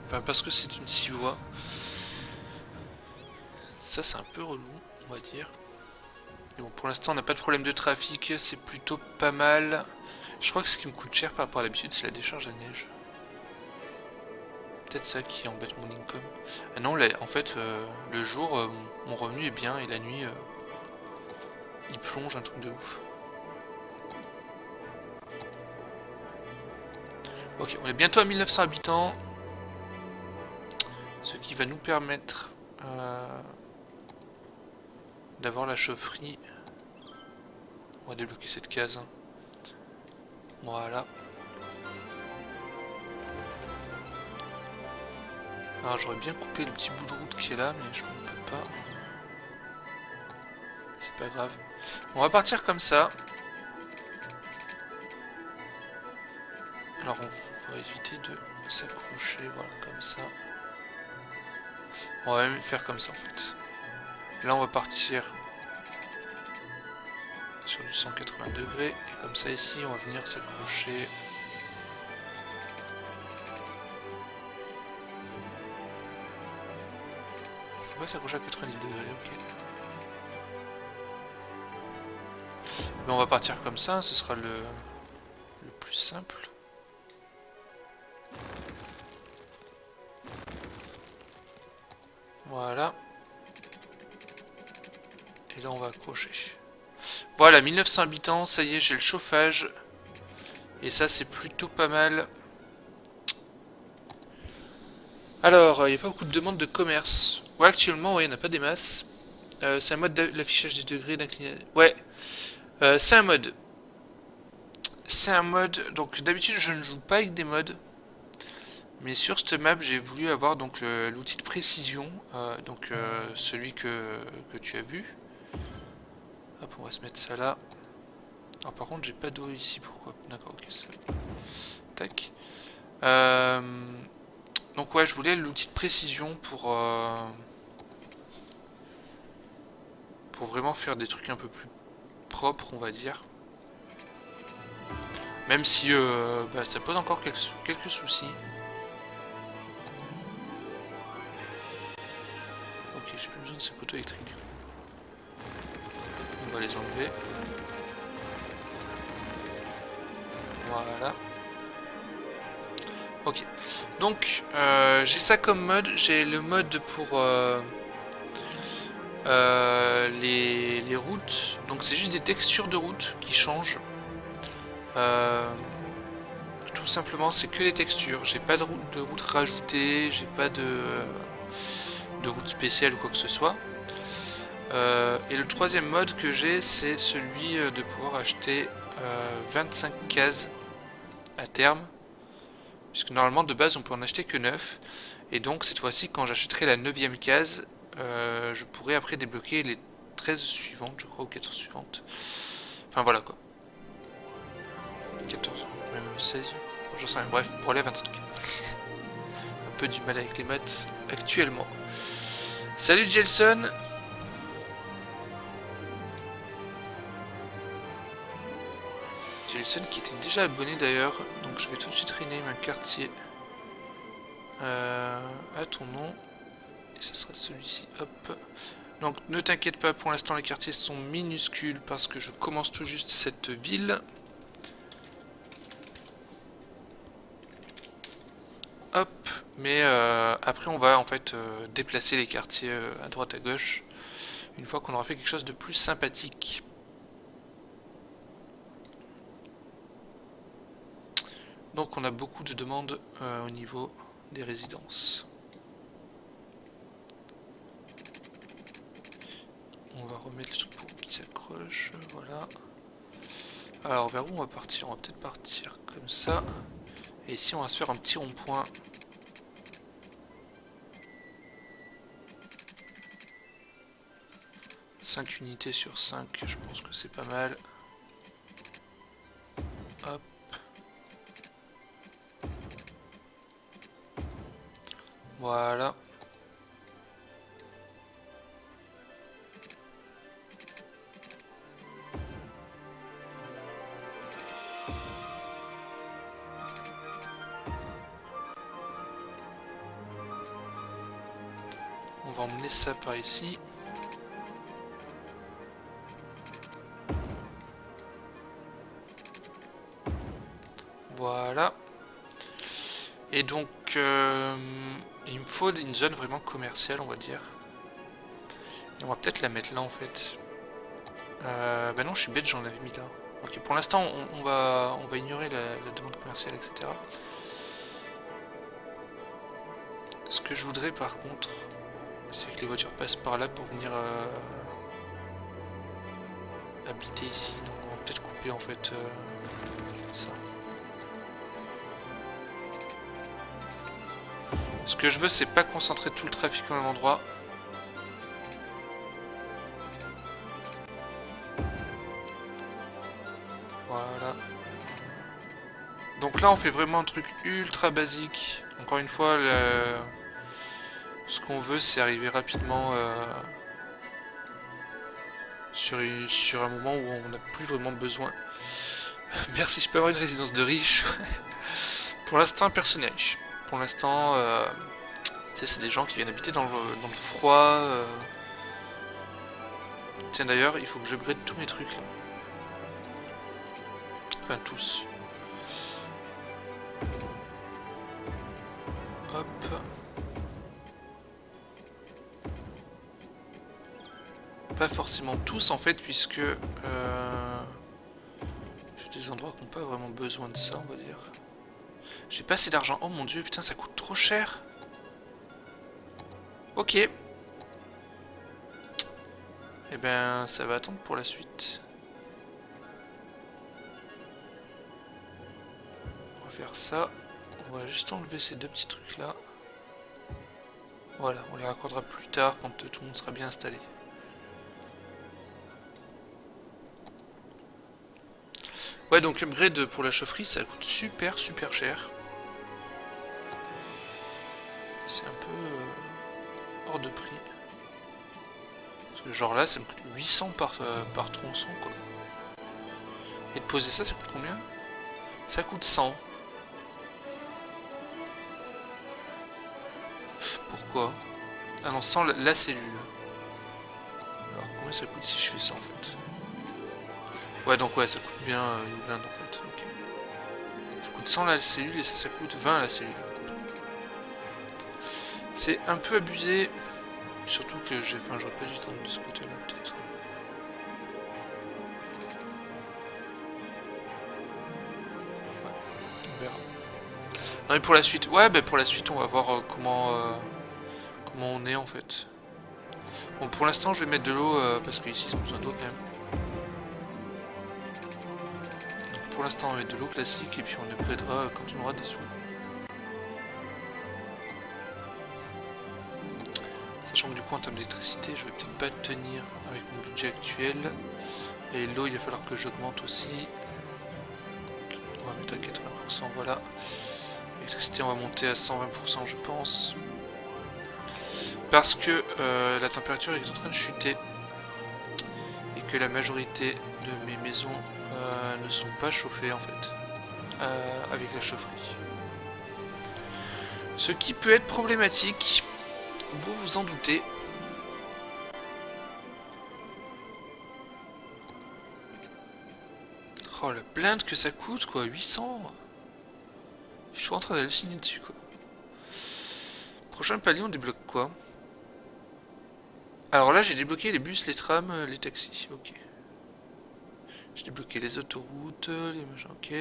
Enfin, parce que c'est une 6 voies. Ça, c'est un peu relou, on va dire. Mais bon, pour l'instant, on n'a pas de problème de trafic. C'est plutôt pas mal. Je crois que ce qui me coûte cher par rapport à l'habitude, c'est la décharge à neige. Peut-être ça qui embête mon income. Ah non, là, en fait, le jour, mon revenu est bien, et la nuit, il plonge un truc de ouf. Ok, on est bientôt à 1900 habitants. Ce qui va nous permettre d'avoir la chaufferie. On va débloquer cette case. Voilà. Alors j'aurais bien coupé le petit bout de route qui est là, mais je ne peux pas. C'est pas grave. On va partir comme ça. Alors on va éviter de s'accrocher, voilà, comme ça. On va même faire comme ça en fait. Là on va partir sur du 180 degrés. Et comme ça ici on va venir s'accrocher. On va s'accrocher à 90 degrés, ok. Mais on va partir comme ça, ce sera le plus simple. Voilà. Et là on va accrocher. Voilà, 1900 habitants, ça y est, j'ai le chauffage. Et ça c'est plutôt pas mal. Alors, il n'y a pas beaucoup de demandes de commerce. Ouais, actuellement, ouais, il n'y en a pas des masses. C'est un mode d'affichage des degrés d'inclination. Ouais, c'est un mode. C'est un mode. Donc d'habitude, je ne joue pas avec des modes. Mais sur cette map, j'ai voulu avoir donc l'outil de précision. Celui que tu as vu. Hop, on va se mettre ça là. Alors, par contre, j'ai pas d'eau ici. Pourquoi? D'accord, ok, ça. Tac. Donc ouais, je voulais l'outil de précision pour vraiment faire des trucs un peu plus propres, on va dire. Même si ça pose encore quelques soucis. Ok, j'ai plus besoin de ces poteaux électriques du coup. On va les enlever. Voilà. Ok. Donc, j'ai ça comme mode. J'ai le mode pour les routes. Donc, c'est juste des textures de route qui changent. Tout simplement, c'est que les textures. J'ai pas de route rajoutée. J'ai pas de route spéciale ou quoi que ce soit. Et le troisième mode que j'ai, c'est celui de pouvoir acheter 25 cases à terme. Puisque normalement de base on peut en acheter que 9. Et donc cette fois-ci quand j'achèterai la 9ème case, je pourrai après débloquer les 13 suivantes, je crois, ou 14 suivantes. Enfin voilà quoi. 14, même 16, j'en sais rien. Bref, pour les 25. Un peu du mal avec les maths actuellement. Salut Jelson. Jelson qui était déjà abonné d'ailleurs, donc je vais tout de suite rename un quartier à ton nom, et ce sera celui-ci, hop. Donc ne t'inquiète pas, pour l'instant les quartiers sont minuscules parce que je commence tout juste cette ville. Hop, mais après on va en fait déplacer les quartiers à droite à gauche, une fois qu'on aura fait quelque chose de plus sympathique. Donc on a beaucoup de demandes au niveau des résidences. On va remettre le troupeau qui s'accroche, voilà. Alors vers où on va partir? On va peut-être partir comme ça. Et ici on va se faire un petit rond-point. « 5 unités sur 5, je pense que c'est pas mal. Hop. Voilà. On va emmener ça par ici. Voilà. Et donc, il me faut une zone vraiment commerciale, on va dire. Et on va peut-être la mettre là, en fait. Bah non, je suis bête, j'en avais mis là. Ok, pour l'instant, on va ignorer la demande commerciale, etc. Ce que je voudrais, par contre, c'est que les voitures passent par là pour venir habiter ici. Donc on va peut-être couper, en fait, ça. Ce que je veux, c'est pas concentrer tout le trafic au même endroit. Donc là on fait vraiment un truc ultra basique. Encore une fois, ce qu'on veut c'est arriver rapidement sur un moment où on n'a plus vraiment besoin. Merci, je peux avoir une résidence de riche. Pour l'instant, personne n'est riche. Pour l'instant, c'est des gens qui viennent habiter dans le froid. Tiens d'ailleurs, il faut que j'upgrade tous mes trucs là. Enfin tous. Hop. Pas forcément tous en fait, puisque j'ai des endroits qui n'ont pas vraiment besoin de ça, on va dire. J'ai pas assez d'argent. Oh mon dieu, putain, ça coûte trop cher. Ok. Eh ben, ça va attendre pour la suite. On va faire ça. On va juste enlever ces deux petits trucs là. Voilà, on les raccordera plus tard quand tout le monde sera bien installé. Ouais, donc l'upgrade pour la chaufferie, ça coûte super cher. C'est un peu hors de prix. Parce que genre là, ça me coûte 800 par tronçon, quoi. Et de poser ça, ça coûte combien? Ça coûte 100. Pourquoi? Ah non, 100 la cellule. Alors combien ça coûte si je fais ça en fait? Ouais, donc ouais, ça coûte bien une blinde en fait. Okay. Ça coûte 100 la cellule et ça coûte 20 la cellule. C'est un peu abusé. Surtout que j'aurais pas dû tendre de ce côté-là peut-être. Ouais, on verra. Non mais pour la suite, ouais, bah pour la suite on va voir comment on est en fait. Bon, pour l'instant je vais mettre de l'eau parce qu'ici ils ont besoin d'eau quand même. Pour l'instant on va mettre de l'eau classique et puis on upgradera quand on aura des sous. Sachant que du coup en termes d'électricité je vais peut-être pas tenir avec mon budget actuel. Et l'eau il va falloir que j'augmente aussi. On va mettre à 80%, voilà. L'électricité on va monter à 120% je pense. Parce que la température est en train de chuter. Et que la majorité de mes maisons ne sont pas chauffées en fait. Avec la chaufferie. Ce qui peut être problématique. Vous vous en doutez. Oh la blinde que ça coûte quoi, 800. Je suis en train d'halluciner dessus quoi. Prochain palier on débloque quoi? Alors là j'ai débloqué les bus, les trams, les taxis, ok. J'ai débloqué les autoroutes, les machins, ok.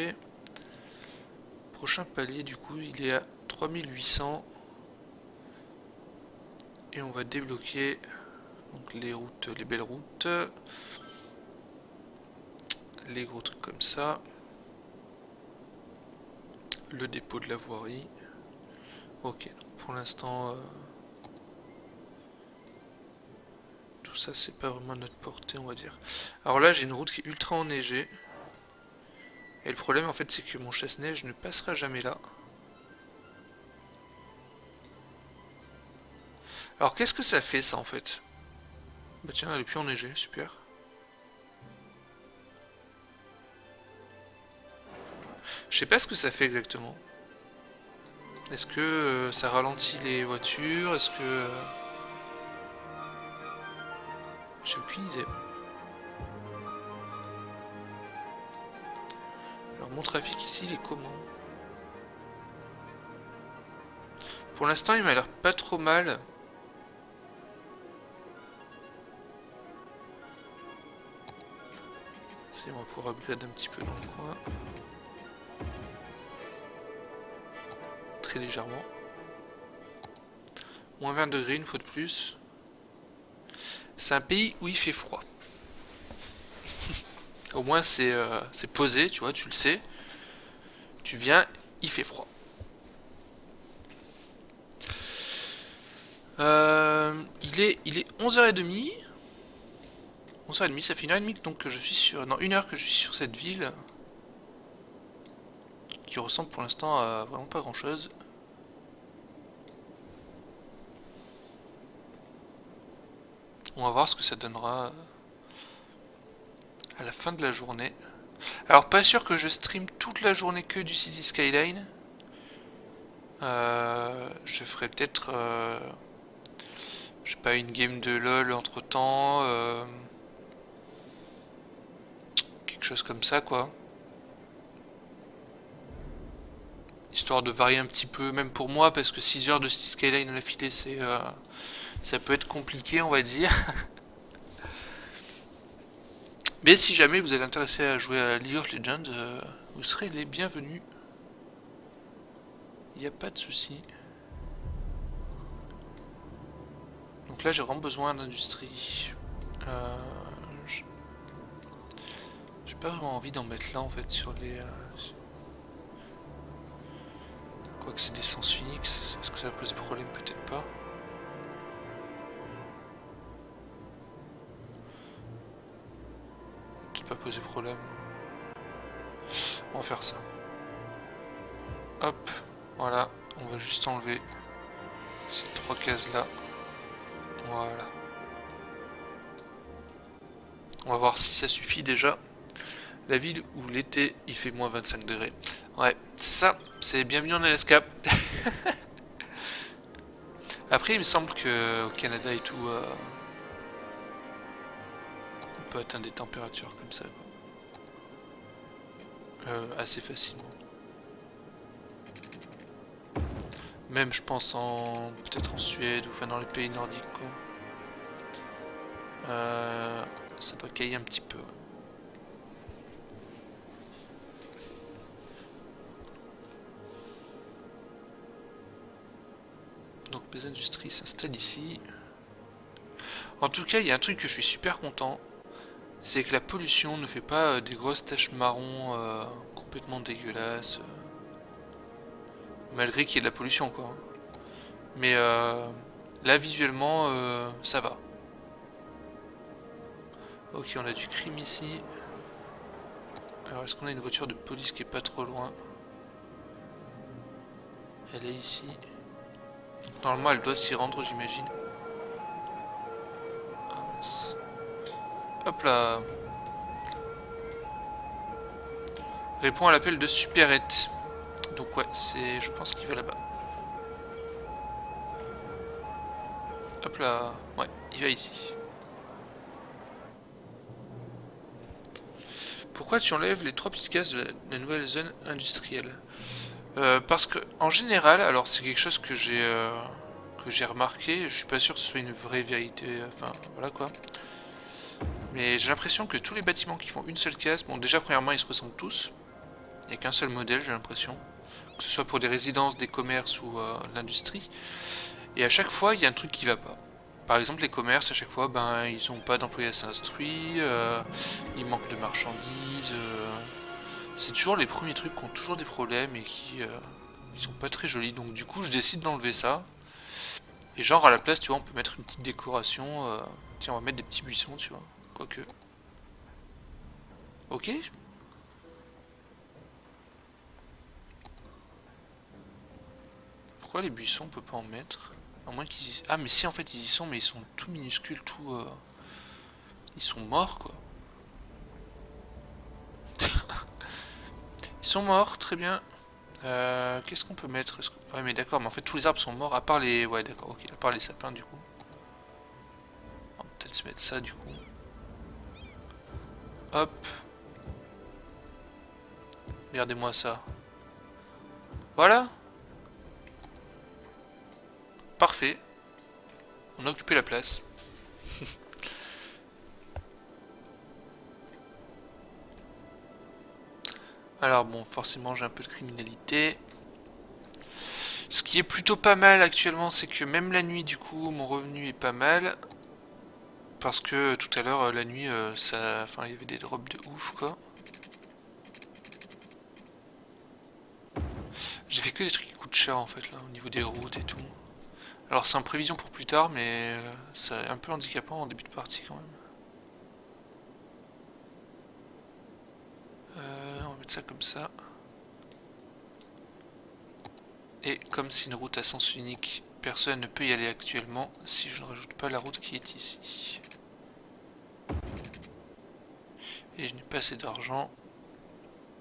Prochain palier du coup il est à 3800. Et on va débloquer donc les routes, les belles routes. Les gros trucs comme ça. Le dépôt de la voirie. Ok, donc pour l'instant tout ça c'est pas vraiment à notre portée on va dire. Alors là j'ai une route qui est ultra enneigée. Et le problème en fait c'est que mon chasse-neige ne passera jamais là. Alors qu'est-ce que ça fait ça en fait? Bah tiens elle est plus enneigée, super. Je sais pas ce que ça fait exactement. Est-ce que ça ralentit les voitures? Est-ce que... J'ai aucune idée. Alors mon trafic ici il est comment? Pour l'instant il m'a l'air pas trop mal. Si on va pouvoir upgrade un petit peu dans le coin. Très légèrement. Moins 20 degrés une fois de plus. C'est un pays où il fait froid. Au moins c'est posé, tu vois, tu le sais. Tu viens, il fait froid. Il est 11h30. 11h30, ça fait 1h30 donc que je suis sur... Non, 1h que je suis sur cette ville. Il qui ressemble pour l'instant à vraiment pas grand chose. On va voir ce que ça donnera à la fin de la journée. Alors pas sûr que je stream toute la journée que du City Skyline. Je ferai peut-être, je sais pas, une game de LOL entre temps, quelque chose comme ça quoi. Histoire de varier un petit peu, même pour moi, parce que 6 heures de City Skyline à la filée, ça peut être compliqué, on va dire. Mais si jamais vous êtes intéressé à jouer à League of Legends, vous serez les bienvenus. Il n'y a pas de souci. Donc là, j'ai vraiment besoin d'industrie. J'ai pas vraiment envie d'en mettre là en fait sur les. Quoique c'est des sens Unix, est-ce que ça va poser problème? Peut-être pas. Peut-être pas poser problème. On va faire ça. Hop, voilà, on va juste enlever ces 3 cases là. Voilà. On va voir si ça suffit déjà. La ville où l'été il fait moins 25 degrés. Ouais, ça, c'est bienvenu en Alaska. Après, il me semble qu'au Canada et tout, on peut atteindre des températures comme ça. Assez facilement. Même, je pense, peut-être en Suède ou enfin dans les pays nordiques, quoi. Ça doit cailler un petit peu. Donc mes industries s'installent ici. En tout cas, il y a un truc que je suis super content, c'est que la pollution ne fait pas des grosses taches marron complètement dégueulasses. Malgré qu'il y ait de la pollution, quoi. Mais là, visuellement, ça va. Ok, on a du crime ici. Alors, est-ce qu'on a une voiture de police qui est pas trop loin? Elle est ici. Donc, normalement, elle doit s'y rendre, j'imagine. Ah, mince. Hop là. Répond à l'appel de Superette. Donc ouais, c'est, je pense qu'il va là-bas. Hop là. Ouais, il va ici. Pourquoi tu enlèves les 3 petites cases de la nouvelle zone industrielle? Parce que en général, alors c'est quelque chose que j'ai remarqué, je suis pas sûr que ce soit une vraie vérité, enfin voilà quoi. Mais j'ai l'impression que tous les bâtiments qui font une seule case, bon déjà premièrement ils se ressemblent tous, il n'y a qu'un seul modèle j'ai l'impression, que ce soit pour des résidences, des commerces ou l'industrie, et à chaque fois il y a un truc qui va pas. Par exemple les commerces à chaque fois ben ils ont pas d'employés assez instruits, il manque de marchandises, c'est toujours les premiers trucs qui ont toujours des problèmes et qui ils sont pas très jolis, donc du coup je décide d'enlever ça. Et genre à la place tu vois on peut mettre une petite décoration, tiens on va mettre des petits buissons tu vois, quoique. Ok. Pourquoi les buissons on peut pas en mettre? À moins qu'ils y... Ah mais si en fait ils y sont mais ils sont tout minuscules, tout... Ils sont morts quoi. Ils sont morts, très bien. Qu'est-ce qu'on peut mettre? Ouais mais d'accord, mais en fait tous les arbres sont morts à part les... Ouais d'accord, ok, à part les sapins du coup. On va peut-être se mettre ça du coup. Hop. Regardez-moi ça. Voilà. Parfait. On a occupé la place. Alors bon, forcément j'ai un peu de criminalité. Ce qui est plutôt pas mal actuellement, c'est que même la nuit, du coup, mon revenu est pas mal. Parce que tout à l'heure, la nuit, ça, enfin, il y avait des drops de ouf, quoi. J'ai fait que des trucs qui coûtent cher, en fait, là, au niveau des routes et tout. Alors c'est en prévision pour plus tard, mais c'est un peu handicapant en début de partie, quand même. On va mettre ça comme ça. Et comme c'est une route à sens unique, personne ne peut y aller actuellement si je ne rajoute pas la route qui est ici. Et je n'ai pas assez d'argent,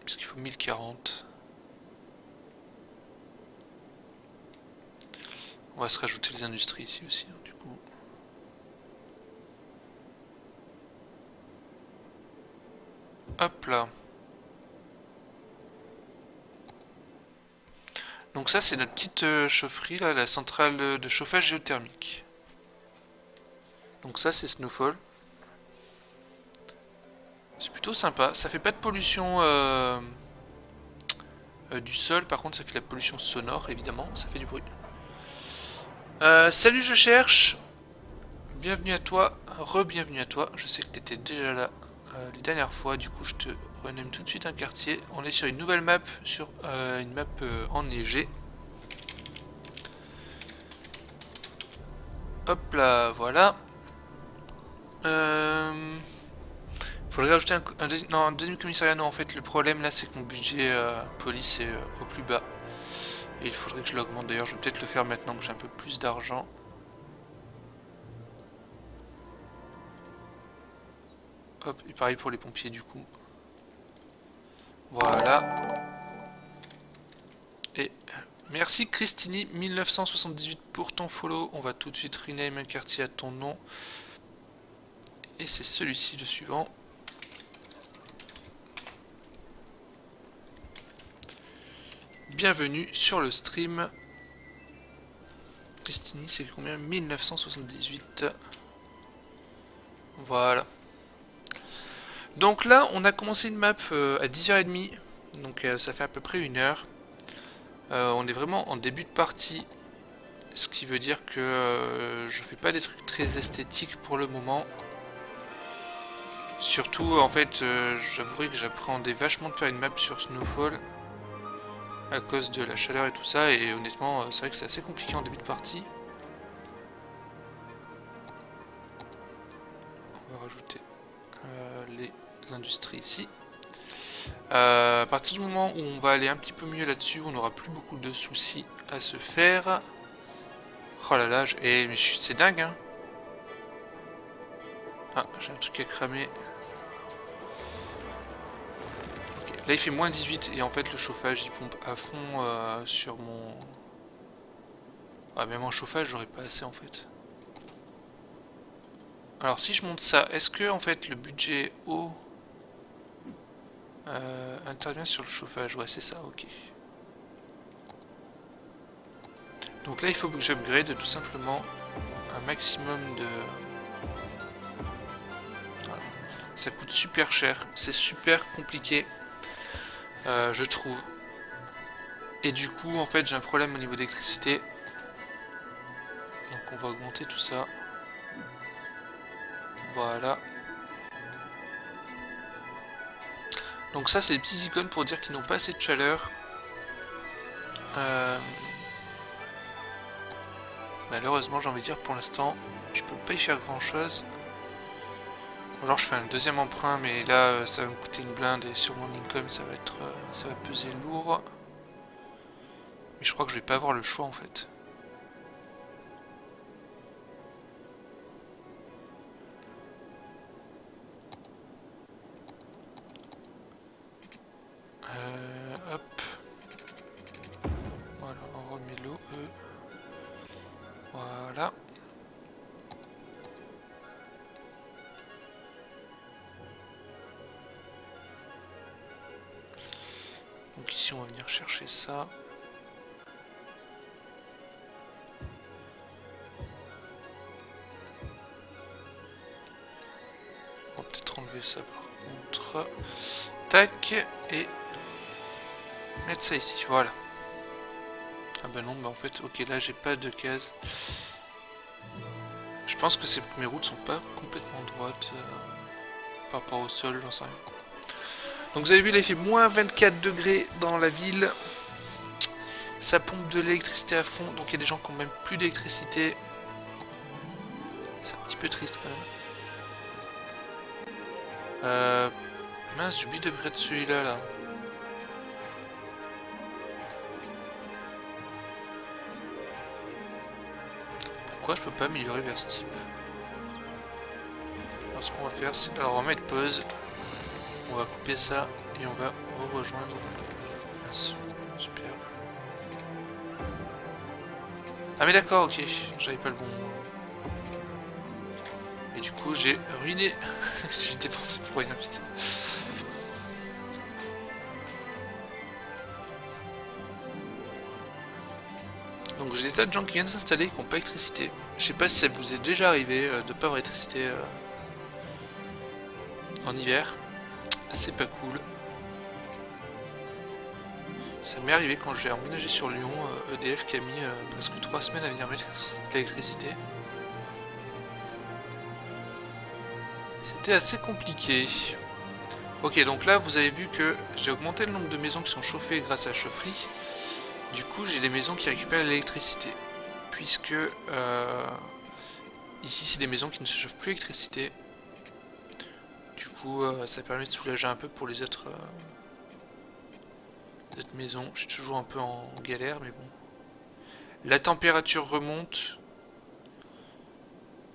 parce qu'il faut 1040. On va se rajouter les industries ici aussi, hein, du coup. Hop là. Donc ça c'est notre petite chaufferie là, la centrale de chauffage géothermique. Donc ça c'est Snowfall. C'est plutôt sympa, ça fait pas de pollution du sol, par contre ça fait de la pollution sonore évidemment, ça fait du bruit. Salut je cherche. Bienvenue à toi, re-bienvenue à toi, je sais que tu étais déjà là les dernières fois, du coup je te renomme tout de suite un quartier. On est sur une nouvelle map, sur une map enneigée. Hop là, voilà. Faudrait rajouter un deuxième commissariat. Non, en fait, le problème là, c'est que mon budget police est au plus bas. Et il faudrait que je l'augmente. D'ailleurs, je vais peut-être le faire maintenant que j'ai un peu plus d'argent. Hop, et pareil pour les pompiers du coup. Voilà. Et merci Christini 1978 pour ton follow. On va tout de suite rename un quartier à ton nom. Et c'est celui-ci le suivant. Bienvenue sur le stream. Christini, c'est combien? 1978. Voilà. Donc là, on a commencé une map à 10h30. Donc ça fait à peu près 1 heure. On est vraiment en début de partie. Ce qui veut dire que je fais pas des trucs très esthétiques pour le moment. Surtout, en fait, j'avouerai que j'appréhendais vachement de faire une map sur Snowfall. À cause de la chaleur et tout ça. Et honnêtement, c'est vrai que c'est assez compliqué en début de partie. On va rajouter les industries ici. À partir du moment où on va aller un petit peu mieux là-dessus, on n'aura plus beaucoup de soucis à se faire. Oh là là, mais c'est dingue hein. Ah, j'ai un truc à cramer. Okay. Là il fait moins 18 et en fait le chauffage il pompe à fond sur mon... Ah, même en chauffage j'aurais pas assez en fait. Alors si je monte ça, est-ce que en fait le budget eau intervient sur le chauffage? Ouais c'est ça, ok. Donc là il faut que j'upgrade tout simplement un maximum de... Voilà. Ça coûte super cher, c'est super compliqué, je trouve. Et du coup en fait j'ai un problème au niveau d'électricité. Donc on va augmenter tout ça. Voilà. Donc ça c'est des petits icônes pour dire qu'ils n'ont pas assez de chaleur. Malheureusement j'ai envie de dire pour l'instant je peux pas y faire grand chose. Alors je fais un deuxième emprunt mais là ça va me coûter une blinde et sur mon income ça va peser lourd. Mais je crois que je vais pas avoir le choix en fait. Hop. Voilà, on remet l'eau. Voilà. Donc ici on va venir chercher ça. On va peut-être enlever ça par contre. Tac. Et mettre ça ici. Voilà. Ah bah non, bah en fait, ok, là j'ai pas de case. Je pense que mes routes sont pas complètement droites par rapport au sol, j'en sais rien. Donc vous avez vu, là il fait moins 24 degrés dans la ville. Ça pompe de l'électricité à fond, donc il y a des gens qui ont même plus d'électricité. C'est un petit peu triste quand même. Mince, j'ai oublié d'upgrade celui-là là. pourquoi je peux pas améliorer vers ce type? Alors ce qu'on va faire, c'est... Alors on va mettre pause. On va couper ça et on va rejoindre. Super. Ah mais d'accord, ok, j'avais pas le bon. Et du coup j'ai ruiné. J'ai dépensé pour rien, putain. Donc j'ai des tas de gens qui viennent s'installer qui n'ont pas d'électricité. Je sais pas si ça vous est déjà arrivé de pas avoir d'électricité en hiver. C'est pas cool. Ça m'est arrivé quand j'ai emménagé sur Lyon, EDF qui a mis presque 3 semaines à venir mettre l'électricité. C'était assez compliqué. Ok, donc là vous avez vu que j'ai augmenté le nombre de maisons qui sont chauffées grâce à la chaufferie. Du coup j'ai des maisons qui récupèrent l'électricité. Puisque ici c'est des maisons qui ne se chauffent plus l'électricité. Du coup ça permet de soulager un peu pour les autres maisons. Je suis toujours un peu en galère mais bon. La température remonte.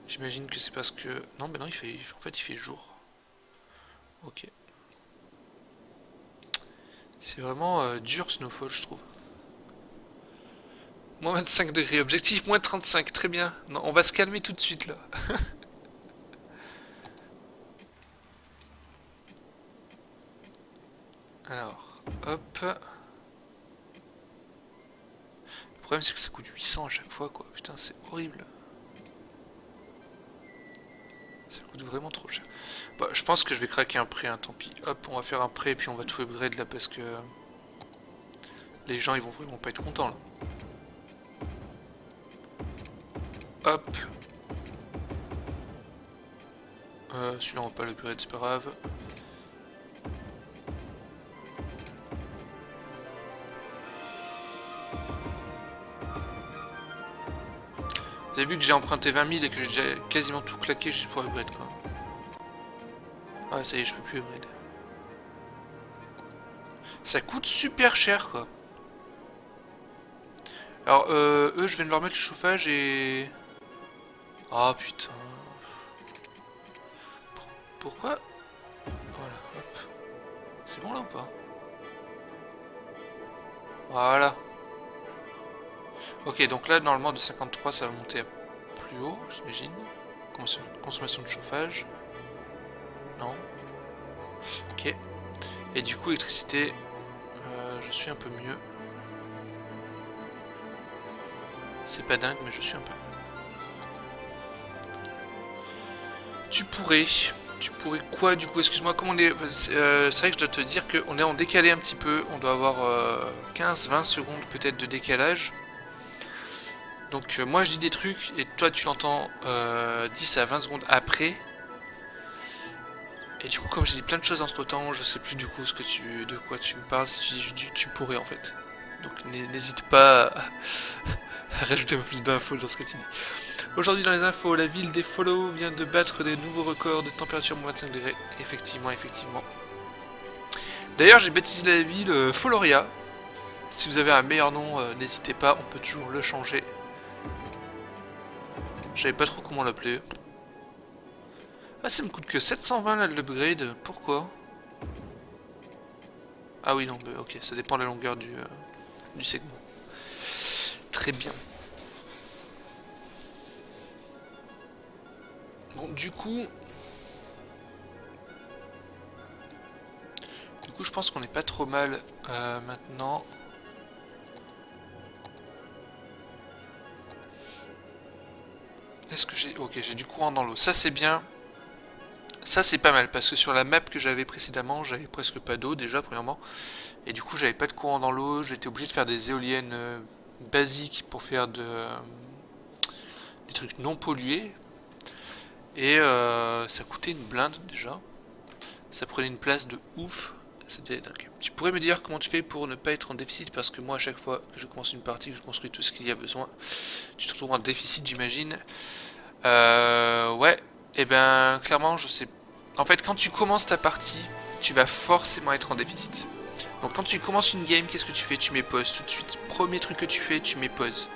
J'imagine que c'est parce que... Non, mais non, en fait, il fait jour. Ok. C'est vraiment dur Snowfall, je trouve. Moins 25 degrés, objectif moins 35, très bien. Non, on va se calmer tout de suite, là. Alors, hop. Le problème, c'est que ça coûte 800 à chaque fois, quoi. Putain, c'est horrible. Ça coûte vraiment trop cher. Bah, je pense que je vais craquer un prêt, hein, tant pis. Hop, on va faire un prêt, puis on va tout upgrade là, parce que... les gens, ils vont vraiment pas être contents, là. Hop. Celui-là, on va pas l'upgrade, c'est pas grave. Vous avez vu que j'ai emprunté 20 000 et que j'ai quasiment tout claqué juste pour upgrade, quoi. Ah, ça y est, je peux plus upgrade. Ça coûte super cher, quoi. Alors, eux, je viens de leur mettre le chauffage et... Ah, putain. Pourquoi? Voilà, hop. C'est bon, là, ou pas? Voilà. Ok, donc là, normalement, de 53, ça va monter à plus haut, j'imagine. Consommation de chauffage. Non. Ok. Et du coup, électricité, je suis un peu mieux. C'est pas dingue, mais je suis un peu mieux. Tu pourrais quoi du coup? Excuse-moi, comment on est... c'est vrai que je dois te dire qu'on est en décalé un petit peu. On doit avoir 15-20 secondes peut-être de décalage. Donc moi je dis des trucs et toi tu l'entends 10 à 20 secondes après. Et du coup comme j'ai dit plein de choses entre temps, je sais plus du coup de quoi tu me parles. Si tu dis juste tu pourrais en fait. Donc n'hésite pas à rajouter un peu plus d'infos dans ce que tu dis. Aujourd'hui dans les infos, la ville des Follow vient de battre des nouveaux records de température moins 25 degrés. Effectivement, effectivement. D'ailleurs j'ai baptisé la ville Folloria. Si vous avez un meilleur nom, n'hésitez pas, on peut toujours le changer. Je savais pas trop comment l'appeler. Ah, ça me coûte que 720 là de l'upgrade. Pourquoi? Ah oui, non, bah, ok, ça dépend de la longueur du segment. Très bien. Bon, du coup, je pense qu'on est pas trop mal maintenant. Est-ce que j'ai... Ok, j'ai du courant dans l'eau. Ça, c'est bien. Ça, c'est pas mal, parce que sur la map que j'avais précédemment, j'avais presque pas d'eau, déjà, premièrement. Et du coup, j'avais pas de courant dans l'eau. J'étais obligé de faire des éoliennes basiques pour faire des trucs non pollués. Et ça coûtait une blinde, déjà. Ça prenait une place de ouf. C'était dingue. Tu pourrais me dire comment tu fais pour ne pas être en déficit, parce que moi, à chaque fois que je commence une partie, que je construis tout ce qu'il y a besoin, tu te retrouves en déficit, j'imagine. Ouais, et ben clairement je sais. En fait quand tu commences ta partie, tu vas forcément être en déficit. Donc quand tu commences une game, qu'est-ce que tu fais? Tu mets pause tout de suite. Premier truc que tu fais, tu mets pause.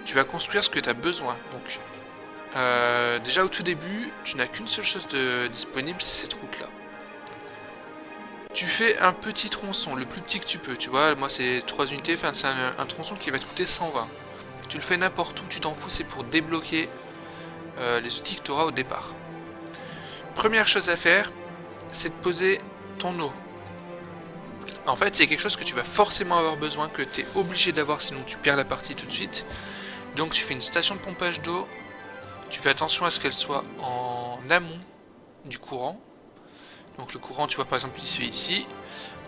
tu vas construire ce que tu as besoin. Donc déjà au tout début, tu n'as qu'une seule chose disponible, c'est cette route là. Tu fais un petit tronçon, le plus petit que tu peux, tu vois, moi c'est 3 unités, enfin c'est un tronçon qui va te coûter 120. Tu le fais n'importe où, tu t'en fous, c'est pour débloquer les outils que tu auras au départ. Première chose à faire, c'est de poser ton eau. En fait, c'est quelque chose que tu vas forcément avoir besoin, que tu es obligé d'avoir, sinon tu perds la partie tout de suite. Donc tu fais une station de pompage d'eau, tu fais attention à ce qu'elle soit en amont du courant. Donc le courant, tu vois par exemple ici,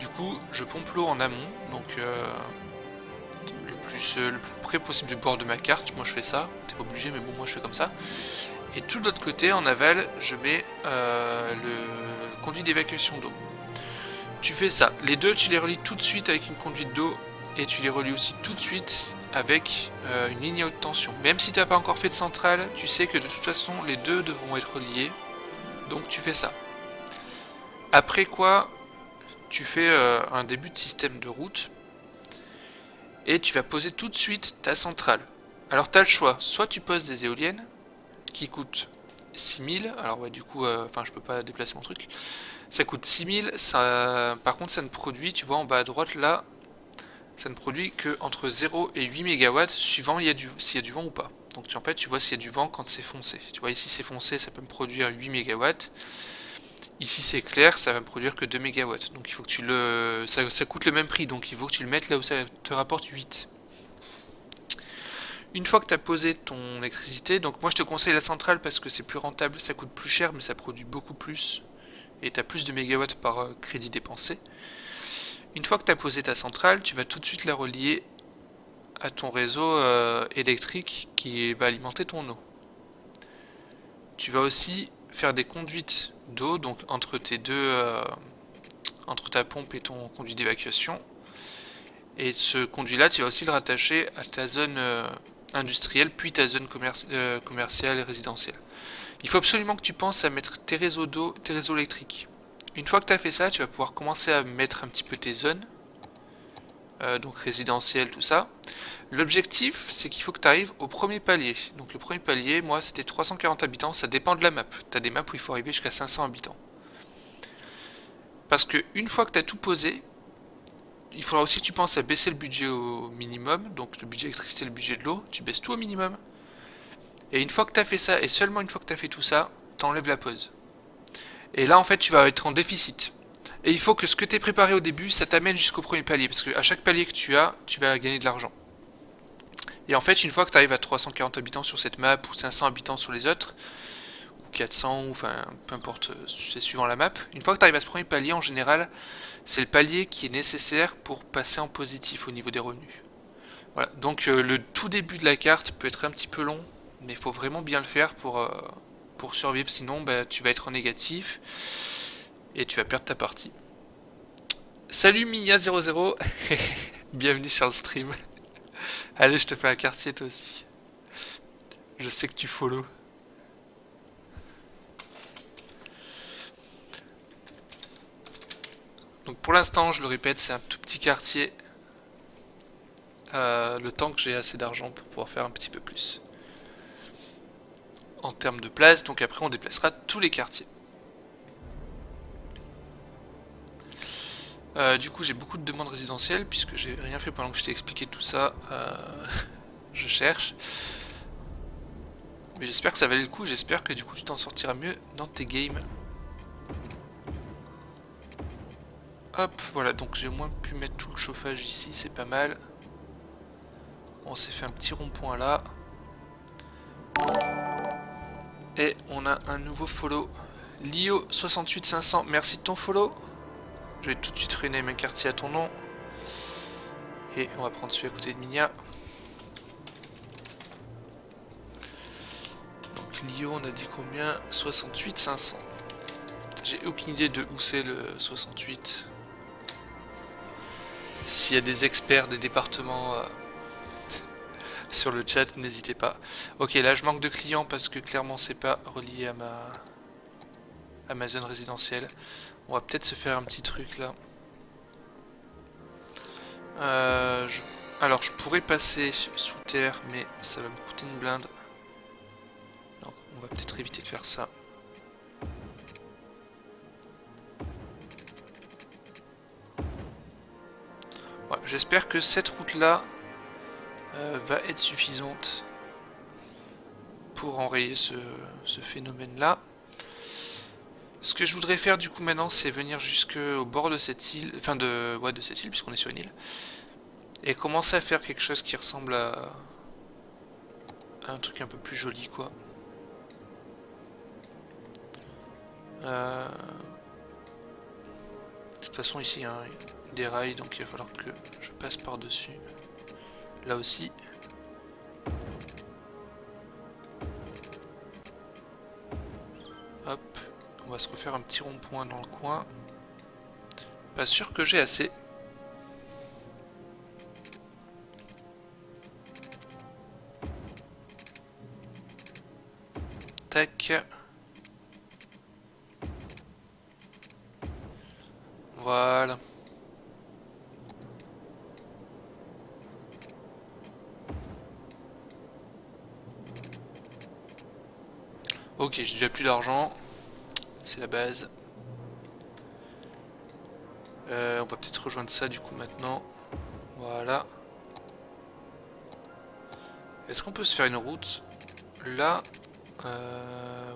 du coup je pompe l'eau en amont, donc le plus près possible du bord de ma carte. Moi je fais ça, t'es pas obligé, mais bon, moi je fais comme ça. Et tout de l'autre côté, en aval, je mets le conduit d'évacuation d'eau. Tu fais ça, les deux tu les relis tout de suite avec une conduite d'eau, et tu les relis aussi tout de suite avec une ligne à haute tension. Même si tu n'as pas encore fait de centrale, tu sais que de toute façon les deux devront être reliés, donc tu fais ça. Après quoi, tu fais un début de système de route, et tu vas poser tout de suite ta centrale. Alors tu as le choix, soit tu poses des éoliennes, qui coûtent 6000, alors ouais du coup, enfin je peux pas déplacer mon truc, ça coûte 6000, ça, par contre ça ne produit, tu vois en bas à droite là, ça ne produit que entre 0 et 8 MW suivant s'il y a du vent ou pas. Donc en fait tu vois s'il y a du vent quand c'est foncé. Tu vois ici c'est foncé, ça peut me produire 8 MW. Ici c'est clair, ça va me produire que 2 MW. Donc il faut que tu le. Ça coûte le même prix, donc il faut que tu le mettes là où ça te rapporte 8. Une fois que tu as posé ton électricité, donc moi je te conseille la centrale parce que c'est plus rentable, ça coûte plus cher mais ça produit beaucoup plus. Et tu as plus de mégawatts par crédit dépensé. Une fois que tu as posé ta centrale, tu vas tout de suite la relier à ton réseau électrique qui va alimenter ton eau. Tu vas aussi faire des conduites d'eau, donc entre ta pompe et ton conduit d'évacuation. Et ce conduit-là, tu vas aussi le rattacher à ta zone industrielle, puis ta zone commerciale et résidentielle. Il faut absolument que tu penses à mettre tes réseaux d'eau, tes réseaux électriques. Une fois que tu as fait ça, tu vas pouvoir commencer à mettre un petit peu tes zones, donc résidentielles, tout ça. L'objectif, c'est qu'il faut que tu arrives au premier palier. Donc le premier palier, moi, c'était 340 habitants, ça dépend de la map. Tu as des maps où il faut arriver jusqu'à 500 habitants. Parce que une fois que tu as tout posé, il faudra aussi que tu penses à baisser le budget au minimum, donc le budget d'électricité, le budget de l'eau, tu baisses tout au minimum. Et une fois que tu as fait ça, et seulement une fois que tu as fait tout ça, tu enlèves la pause. Et là, en fait, tu vas être en déficit. Et il faut que ce que tu aies préparé au début, ça t'amène jusqu'au premier palier, parce qu'à chaque palier que tu as, tu vas gagner de l'argent. Et en fait, une fois que tu arrives à 340 habitants sur cette map, ou 500 habitants sur les autres, ou 400, ou enfin, peu importe, c'est suivant la map, une fois que tu arrives à ce premier palier, en général, c'est le palier qui est nécessaire pour passer en positif au niveau des revenus. Voilà, donc le tout début de la carte peut être un petit peu long, mais il faut vraiment bien le faire pour survivre, sinon bah, tu vas être en négatif, et tu vas perdre ta partie. Salut Mia00, bienvenue sur le stream. Allez, je te fais un quartier toi aussi. Je sais que tu follow. Donc pour l'instant, je le répète, c'est un tout petit quartier. Le temps que j'ai assez d'argent pour pouvoir faire un petit peu plus. En termes de place, donc après on déplacera tous les quartiers. Du coup j'ai beaucoup de demandes résidentielles puisque j'ai rien fait pendant que je t'ai expliqué tout ça. Je cherche. Mais j'espère que ça valait le coup, j'espère que du coup tu t'en sortiras mieux dans tes games. Hop, voilà, donc j'ai au moins pu mettre tout le chauffage ici, c'est pas mal. On s'est fait un petit rond-point là. Et on a un nouveau follow. Lio68500, merci de ton follow. Je vais tout de suite rename un quartier à ton nom. Et on va prendre celui à côté de Minia. Donc Lio, on a dit combien? 68500. J'ai aucune idée de où c'est le 68. S'il y a des experts des départements sur le chat, n'hésitez pas. Ok, là je manque de clients parce que clairement c'est pas relié à ma zone résidentielle. On va peut-être se faire un petit truc là. Alors je pourrais passer sous terre, mais ça va me coûter une blinde. Donc on va peut-être éviter de faire ça. Voilà, j'espère que cette route-là va être suffisante pour enrayer ce phénomène-là. Ce que je voudrais faire du coup maintenant, c'est venir jusqu'au bord de cette île, enfin de cette île, puisqu'on est sur une île, et commencer à faire quelque chose qui ressemble à un truc un peu plus joli, quoi. De toute façon, ici, il y a des rails, donc il va falloir que je passe par-dessus. Là aussi. Hop. On va se refaire un petit rond-point dans le coin. Pas sûr que j'ai assez. Tac. Voilà. Ok, j'ai déjà plus d'argent. C'est la base. On va peut-être rejoindre ça du coup maintenant. Voilà. Est-ce qu'on peut se faire une route là?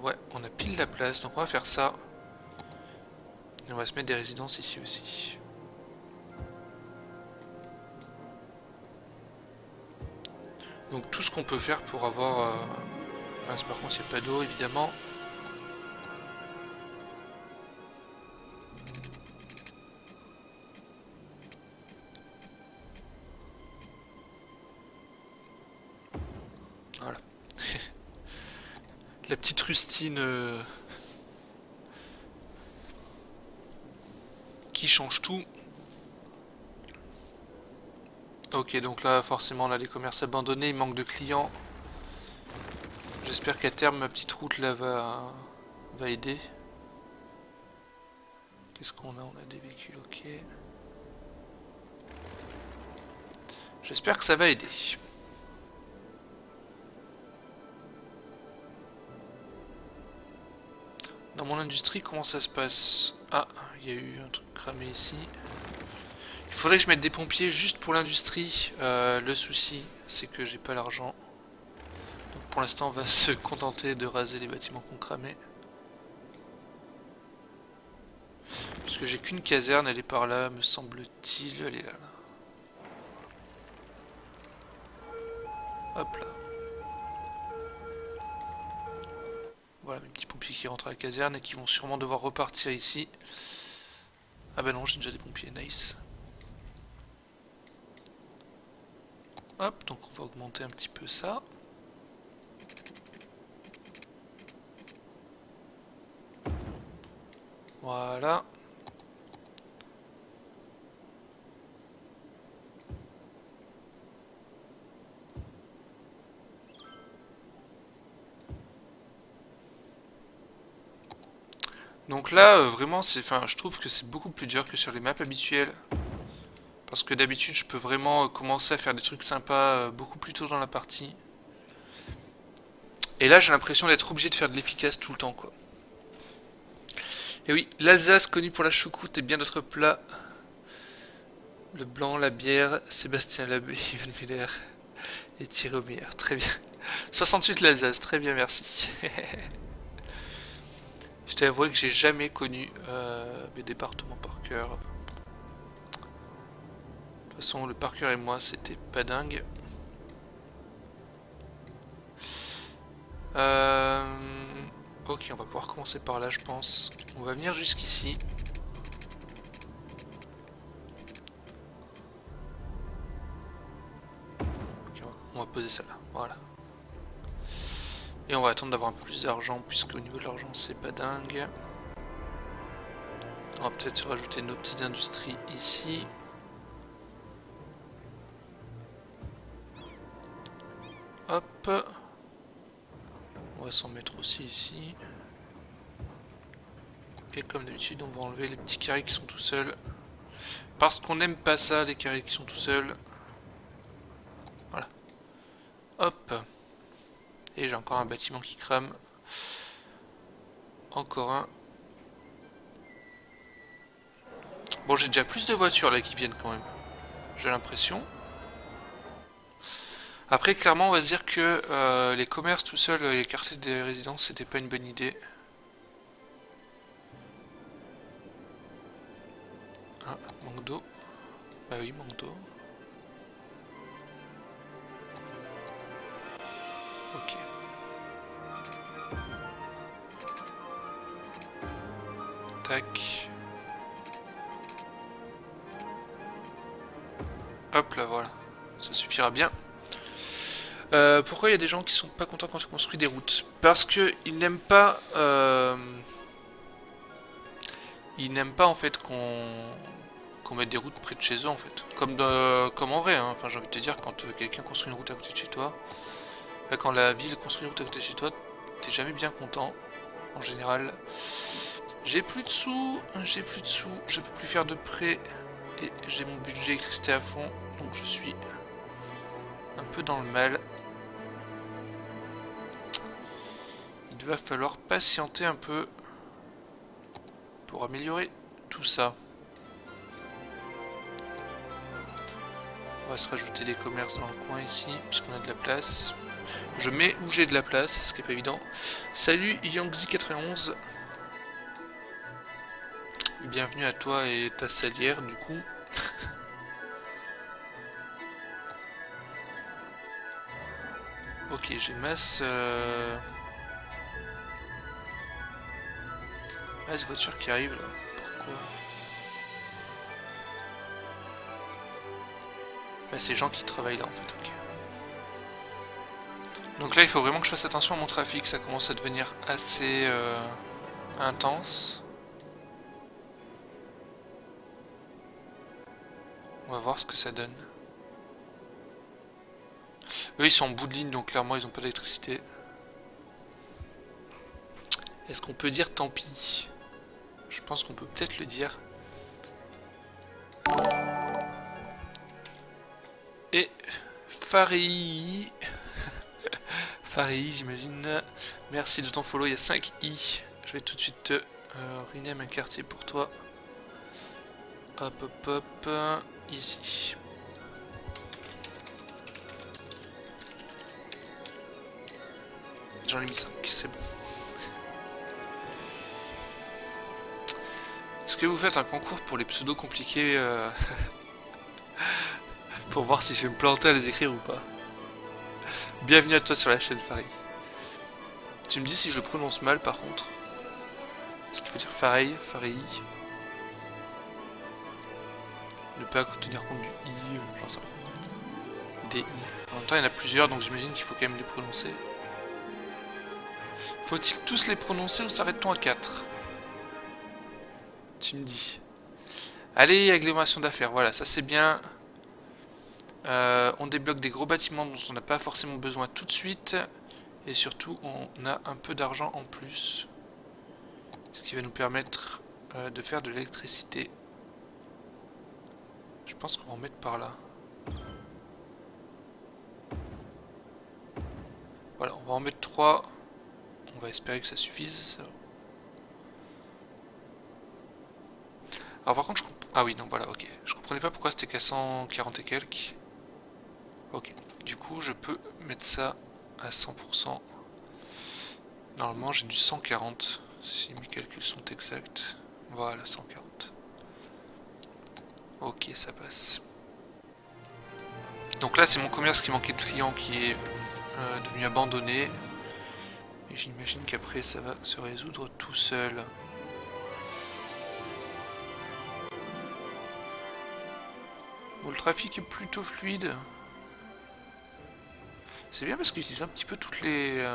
Ouais, on a pile la place, donc on va faire ça. Et on va se mettre des résidences ici aussi. Donc tout ce qu'on peut faire pour avoir... par contre il n'y a pas d'eau évidemment. Voilà. La petite rustine qui change tout. Ok, donc là forcément on a les commerces abandonnés, il manque de clients. J'espère qu'à terme ma petite route là va aider. Qu'est-ce qu'on a? On a des véhicules, ok. J'espère que ça va aider. Dans mon industrie, comment ça se passe? Ah, il y a eu un truc cramé ici. Il faudrait que je mette des pompiers juste pour l'industrie. Le souci, c'est que j'ai pas l'argent. Donc pour l'instant, on va se contenter de raser les bâtiments qu'on cramait. Parce que j'ai qu'une caserne, elle est par là, me semble-t-il. Elle est là. Hop là. Voilà mes petits pompiers qui rentrent à la caserne et qui vont sûrement devoir repartir ici. Ah bah non, j'ai déjà des pompiers, nice. Hop, donc on va augmenter un petit peu ça. Voilà. Donc là, vraiment, je trouve que c'est beaucoup plus dur que sur les maps habituelles. Parce que d'habitude, je peux vraiment commencer à faire des trucs sympas beaucoup plus tôt dans la partie. Et là, j'ai l'impression d'être obligé de faire de l'efficace tout le temps, quoi. Et oui, l'Alsace, connue pour la choucroute et bien d'autres plats. Le blanc, la bière, Sébastien Labbé, Yvan Miller et Thierry Omeyer. Très bien. 68 l'Alsace, très bien, merci. Je t'ai avoué que j'ai jamais connu mes départements par cœur. De toute façon, le par cœur et moi, c'était pas dingue. Ok, on va pouvoir commencer par là, je pense. On va venir jusqu'ici. Ok, on va poser ça là, voilà. Et on va attendre d'avoir un peu plus d'argent, puisque au niveau de l'argent, c'est pas dingue. On va peut-être se rajouter nos petites industries ici. Hop. On va s'en mettre aussi ici. Et comme d'habitude, on va enlever les petits carrés qui sont tout seuls. Parce qu'on n'aime pas ça, les carrés qui sont tout seuls. Hop. Et j'ai encore un bâtiment qui crame. Encore un. Bon, j'ai déjà plus de voitures là qui viennent quand même. J'ai l'impression. Après, clairement, on va se dire que les commerces tout seuls, les quartiers des résidences, c'était pas une bonne idée. Ah, manque d'eau. Bah oui, manque d'eau. Ok. Tac. Hop là, voilà. Ça suffira bien. Pourquoi il y a des gens qui sont pas contents quand tu construis des routes? Parce que ils n'aiment pas en fait qu'on mette des routes près de chez eux en fait. Comme en vrai, hein. Enfin j'ai envie de te dire quand quelqu'un construit une route à côté de chez toi, quand la ville construit une route à côté de chez toi, t'es jamais bien content en général. J'ai plus de sous, je peux plus faire de prêts et j'ai mon budget électricité à fond, donc je suis un peu dans le mal. Il va falloir patienter un peu pour améliorer tout ça. On va se rajouter des commerces dans le coin ici, puisqu'on a de la place. Je mets où j'ai de la place, ce qui n'est pas évident. Salut Yangzi91. Bienvenue à toi et ta salière du coup. Ok, j'ai masse... masse voiture qui arrive là. Pourquoi? Bah c'est gens qui travaillent là en fait, ok. Donc là il faut vraiment que je fasse attention à mon trafic, ça commence à devenir assez intense. On va voir ce que ça donne. Eux ils sont en bout de ligne donc clairement ils ont pas d'électricité. Est-ce qu'on peut dire tant pis? Je pense qu'on peut peut-être le dire. Et Farii. Farii j'imagine. Merci de ton follow, il y a 5 i. Je vais tout de suite te rename un quartier pour toi. Hop hop hop. Ici. J'en ai mis 5, c'est bon. Est-ce que vous faites un concours pour les pseudos compliqués pour voir si je vais me planter à les écrire ou pas? Bienvenue à toi sur la chaîne Farid. Tu me dis si je le prononce mal par contre. Est-ce qu'il faut dire Farid, Farid? Ne pas tenir compte du i, j'en sais rien. Des i. En même temps il y en a plusieurs donc j'imagine qu'il faut quand même les prononcer. Faut-il tous les prononcer ou s'arrête-t-on à 4? Tu me dis. Allez, agglomération d'affaires, voilà, ça c'est bien. On débloque des gros bâtiments dont on n'a pas forcément besoin tout de suite. Et surtout, on a un peu d'argent en plus. Ce qui va nous permettre de faire de l'électricité. Je pense qu'on va en mettre par là. Voilà, on va en mettre 3. On va espérer que ça suffise. Alors par contre, ah oui, non, voilà, ok. Je comprenais pas pourquoi c'était qu'à 140 et quelques. Ok, du coup, je peux mettre ça à 100%. Normalement, j'ai du 140, si mes calculs sont exacts. Voilà, 140. Ok, ça passe. Donc là, c'est mon commerce qui manquait de clients qui est devenu abandonné. Et j'imagine qu'après, ça va se résoudre tout seul. Bon, le trafic est plutôt fluide. C'est bien parce qu'ils utilisent un petit peu toutes les...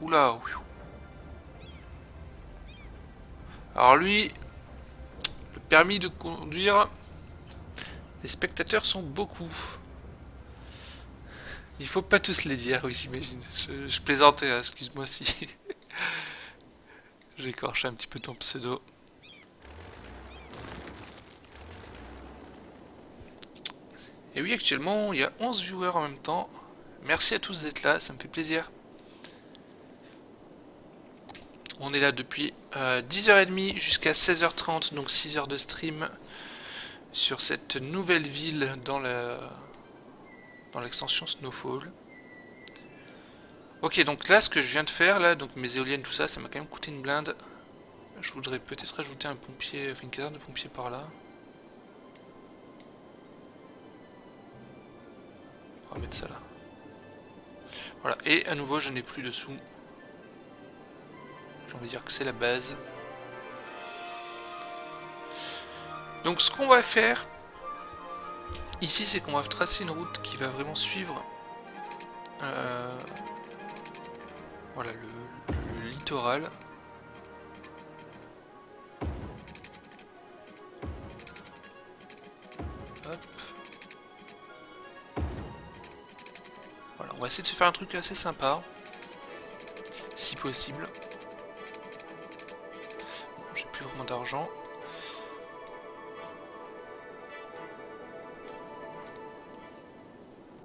Oula. Alors lui, le permis de conduire, les spectateurs sont beaucoup. Il faut pas tous les dire, oui j'imagine. Je plaisantais, hein, excuse-moi si j'écorche un petit peu ton pseudo. Et oui, actuellement, il y a 11 viewers en même temps. Merci à tous d'être là, ça me fait plaisir. On est là depuis 10h30 jusqu'à 16h30, donc 6 heures de stream sur cette nouvelle ville dans l'extension Snowfall. Ok, donc là, ce que je viens de faire, là, donc mes éoliennes, tout ça, ça m'a quand même coûté une blinde. Je voudrais peut-être ajouter un pompier, enfin une caserne de pompiers par là. On va mettre ça là. Voilà, et à nouveau, je n'ai plus de sous. J'ai envie de dire que c'est la base. Donc ce qu'on va faire ici, c'est qu'on va tracer une route qui va vraiment suivre voilà, le littoral. Hop. Voilà, on va essayer de se faire un truc assez sympa, si possible. Bon, j'ai plus vraiment d'argent.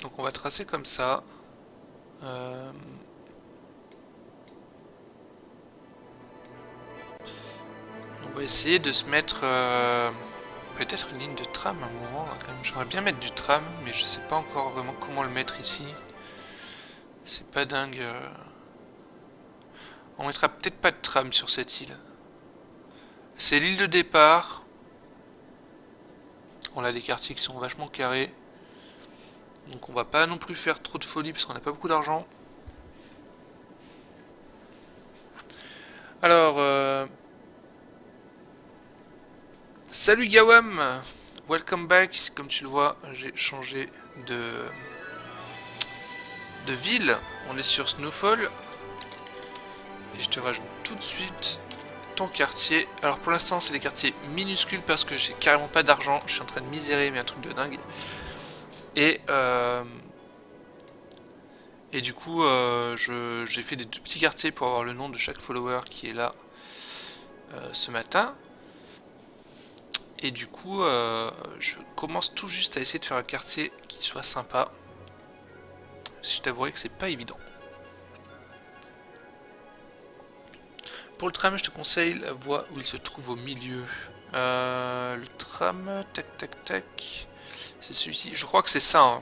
Donc on va tracer comme ça. On va essayer de se mettre peut-être une ligne de tram à un moment là, quand même. J'aimerais bien mettre du tram, mais je sais pas encore vraiment comment le mettre ici. C'est pas dingue. On mettra peut-être pas de tram sur cette île. C'est l'île de départ. On a des quartiers qui sont vachement carrés. Donc on va pas non plus faire trop de folie parce qu'on n'a pas beaucoup d'argent. Alors, salut Gawam, welcome back. Comme tu le vois, j'ai changé de ville. On est sur Snowfall. Et je te rajoute tout de suite ton quartier. Alors pour l'instant, c'est des quartiers minuscules parce que j'ai carrément pas d'argent. Je suis en train de misérer, mais un truc de dingue. Et du coup, j'ai fait des tout petits quartiers pour avoir le nom de chaque follower qui est là ce matin. Et du coup, je commence tout juste à essayer de faire un quartier qui soit sympa. Je t'avouerai que c'est pas évident. Pour le tram, je te conseille la voie où il se trouve au milieu. Le tram, tac tac tac. C'est celui-ci. Je crois que c'est ça. Hein.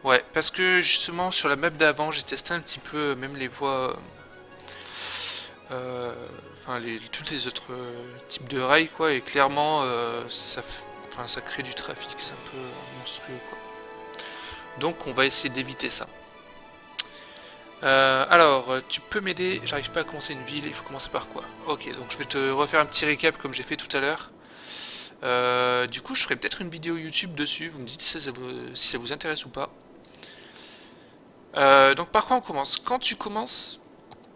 Ouais, parce que justement sur la map d'avant, j'ai testé un petit peu même les voies. Enfin, tous les autres types de rails, quoi. Et clairement, ça crée du trafic. C'est un peu monstrueux, quoi. Donc, on va essayer d'éviter ça. Alors, tu peux m'aider, j'arrive pas à commencer une ville, il faut commencer par quoi? Ok, donc je vais te refaire un petit récap comme j'ai fait tout à l'heure. Du coup, je ferai peut-être une vidéo YouTube dessus, vous me dites si ça vous intéresse ou pas. Donc par quoi on commence? Quand tu commences,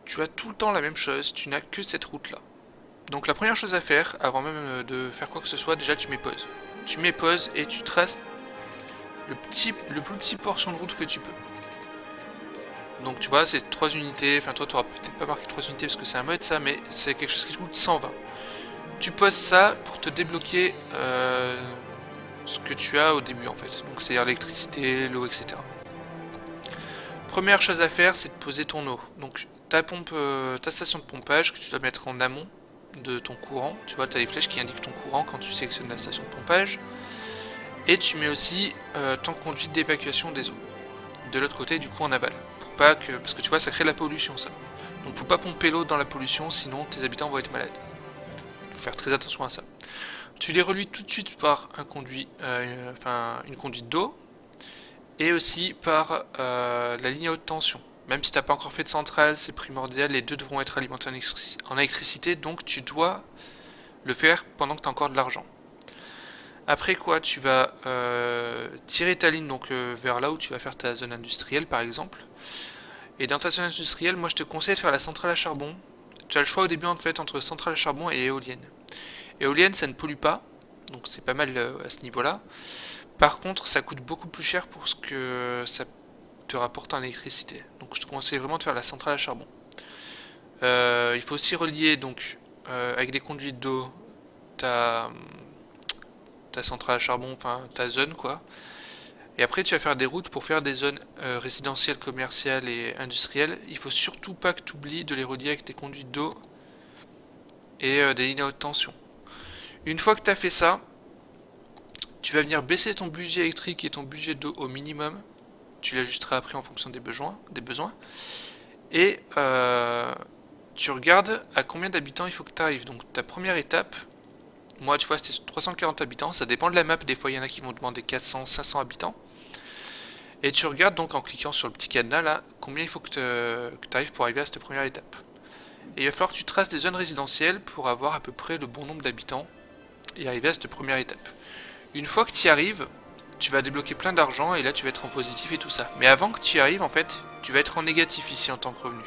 tu as tout le temps la même chose, tu n'as que cette route-là. Donc la première chose à faire, avant même de faire quoi que ce soit, déjà tu mets pause. Tu mets pause et tu traces le plus petit portion de route que tu peux. Donc tu vois, c'est 3 unités, enfin toi tu auras peut-être pas marqué 3 unités parce que c'est un mode ça, mais c'est quelque chose qui coûte 120. Tu poses ça pour te débloquer ce que tu as au début en fait, donc c'est-à-dire l'électricité, l'eau, etc. Première chose à faire, c'est de poser ton eau. Donc ta station de pompage que tu dois mettre en amont de ton courant, tu vois, tu as les flèches qui indiquent ton courant quand tu sélectionnes la station de pompage. Et tu mets aussi ton conduit d'évacuation des eaux. De l'autre côté, du coup en aval. Parce que tu vois, ça crée de la pollution ça. Donc faut pas pomper l'eau dans la pollution, sinon tes habitants vont être malades. Faut faire très attention à ça. Tu les reluis tout de suite par un conduit, une conduite d'eau, et aussi par la ligne à haute tension. Même si t'as pas encore fait de centrale, c'est primordial, les deux devront être alimentés en électricité, donc tu dois le faire pendant que tu as encore de l'argent. Après quoi, tu vas tirer ta ligne donc vers là où tu vas faire ta zone industrielle par exemple. Et dans ta zone industrielle, moi je te conseille de faire la centrale à charbon. Tu as le choix au début en fait entre centrale à charbon et éolienne. Éolienne ça ne pollue pas, donc c'est pas mal à ce niveau-là. Par contre, ça coûte beaucoup plus cher pour ce que ça te rapporte en électricité. Donc je te conseille vraiment de faire la centrale à charbon. Il faut aussi relier donc avec des conduites d'eau ta centrale à charbon, enfin ta zone quoi, Et après tu vas faire des routes pour faire des zones résidentielles, commerciales et industrielles. Il faut surtout pas que tu oublies de les relier avec des conduites d'eau et des lignes à haute tension. Une fois que tu as fait ça, tu vas venir baisser ton budget électrique et ton budget d'eau au minimum. Tu l'ajusteras après en fonction des besoins. Et tu regardes à combien d'habitants il faut que tu arrives. Donc ta première étape, moi tu vois c'était 340 habitants, ça dépend de la map, des fois il y en a qui vont demander 400, 500 habitants. Et tu regardes donc en cliquant sur le petit cadenas là, combien il faut que tu arrives pour arriver à cette première étape. Et il va falloir que tu traces des zones résidentielles pour avoir à peu près le bon nombre d'habitants et arriver à cette première étape. Une fois que tu y arrives, tu vas débloquer plein d'argent et là tu vas être en positif et tout ça. Mais avant que tu y arrives, en fait, tu vas être en négatif ici en tant que revenu.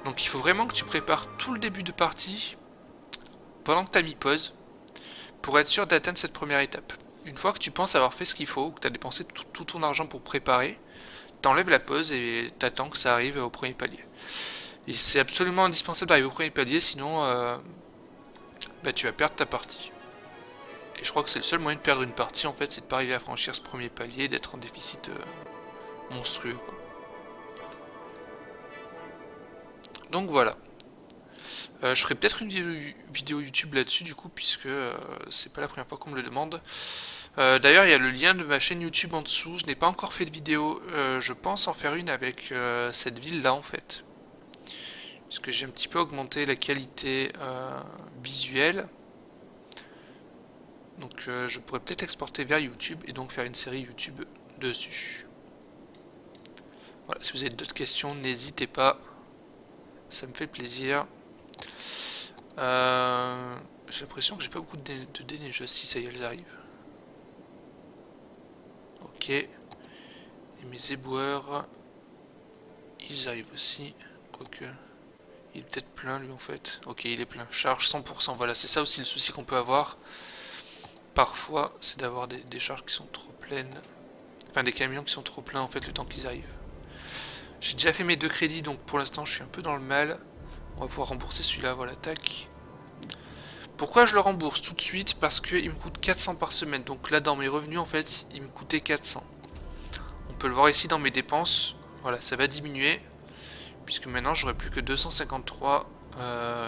Donc il faut vraiment que tu prépares tout le début de partie pendant que tu as mis pause pour être sûr d'atteindre cette première étape. Une fois que tu penses avoir fait ce qu'il faut, que tu as dépensé tout ton argent pour préparer, t'enlèves la pause et t'attends que ça arrive au premier palier. Et c'est absolument indispensable d'arriver au premier palier, sinon tu vas perdre ta partie. Et je crois que c'est le seul moyen de perdre une partie en fait, c'est de pas arriver à franchir ce premier palier, d'être en déficit monstrueux quoi. Donc voilà. Je ferai peut-être une vidéo YouTube là-dessus du coup, puisque c'est pas la première fois qu'on me le demande. D'ailleurs, il y a le lien de ma chaîne YouTube en dessous. Je n'ai pas encore fait de vidéo. Je pense en faire une avec cette ville-là en fait. Puisque j'ai un petit peu augmenté la qualité visuelle. Donc je pourrais peut-être exporter vers YouTube et donc faire une série YouTube dessus. Voilà, si vous avez d'autres questions, n'hésitez pas. Ça me fait plaisir. J'ai l'impression que j'ai pas beaucoup de déneigeuses. Si ça y est, elles arrivent. Ok. Et mes éboueurs, ils arrivent aussi. Quoique. Il est peut-être plein lui en fait. Ok, il est plein. Charge 100%. Voilà, c'est ça aussi le souci qu'on peut avoir. Parfois, c'est d'avoir des charges qui sont trop pleines. Enfin, des camions qui sont trop pleins en fait le temps qu'ils arrivent. J'ai déjà fait mes 2 crédits, donc pour l'instant je suis un peu dans le mal. On va pouvoir rembourser celui-là, voilà, tac. Pourquoi je le rembourse tout de suite? Parce qu'il me coûte 400 par semaine. Donc là, dans mes revenus, en fait, il me coûtait 400. On peut le voir ici dans mes dépenses. Voilà, ça va diminuer. Puisque maintenant, j'aurai plus que 253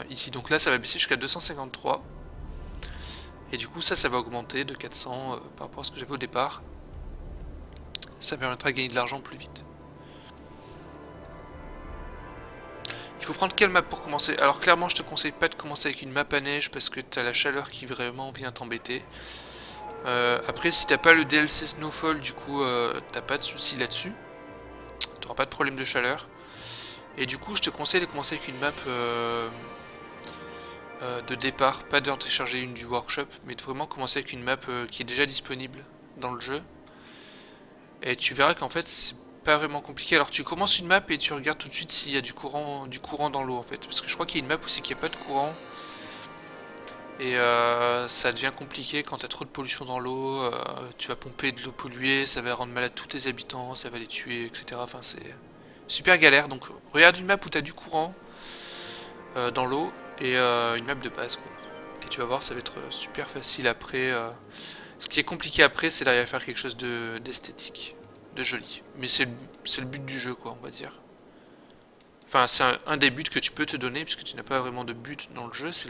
ici. Donc là, ça va baisser jusqu'à 253. Et du coup, ça va augmenter de 400 par rapport à ce que j'avais au départ. Ça permettra de gagner de l'argent plus vite. Il faut prendre quelle map pour commencer? Alors clairement je te conseille pas de commencer avec une map à neige parce que t'as la chaleur qui vraiment vient t'embêter. Après si t'as pas le DLC Snowfall du coup t'as pas de soucis là-dessus. T'auras pas de problème de chaleur. Et du coup je te conseille de commencer avec une map de départ, pas d'en télécharger une du workshop, mais de vraiment commencer avec une map qui est déjà disponible dans le jeu. Et tu verras qu'en fait c'est pas vraiment compliqué. Alors tu commences une map et tu regardes tout de suite s'il y a du courant dans l'eau en fait. Parce que je crois qu'il y a une map où c'est qu'il n'y a pas de courant. Et ça devient compliqué quand t'as trop de pollution dans l'eau. Tu vas pomper de l'eau polluée, ça va rendre malade tous tes habitants, ça va les tuer, etc. Enfin c'est super galère. Donc regarde une map où t'as du courant dans l'eau et une map de base quoi. Et tu vas voir ça va être super facile après. Ce qui est compliqué après c'est d'arriver à faire quelque chose d'esthétique. De joli. Mais c'est le but du jeu, quoi, on va dire. Enfin, c'est un des buts que tu peux te donner, puisque tu n'as pas vraiment de but dans le jeu, c'est le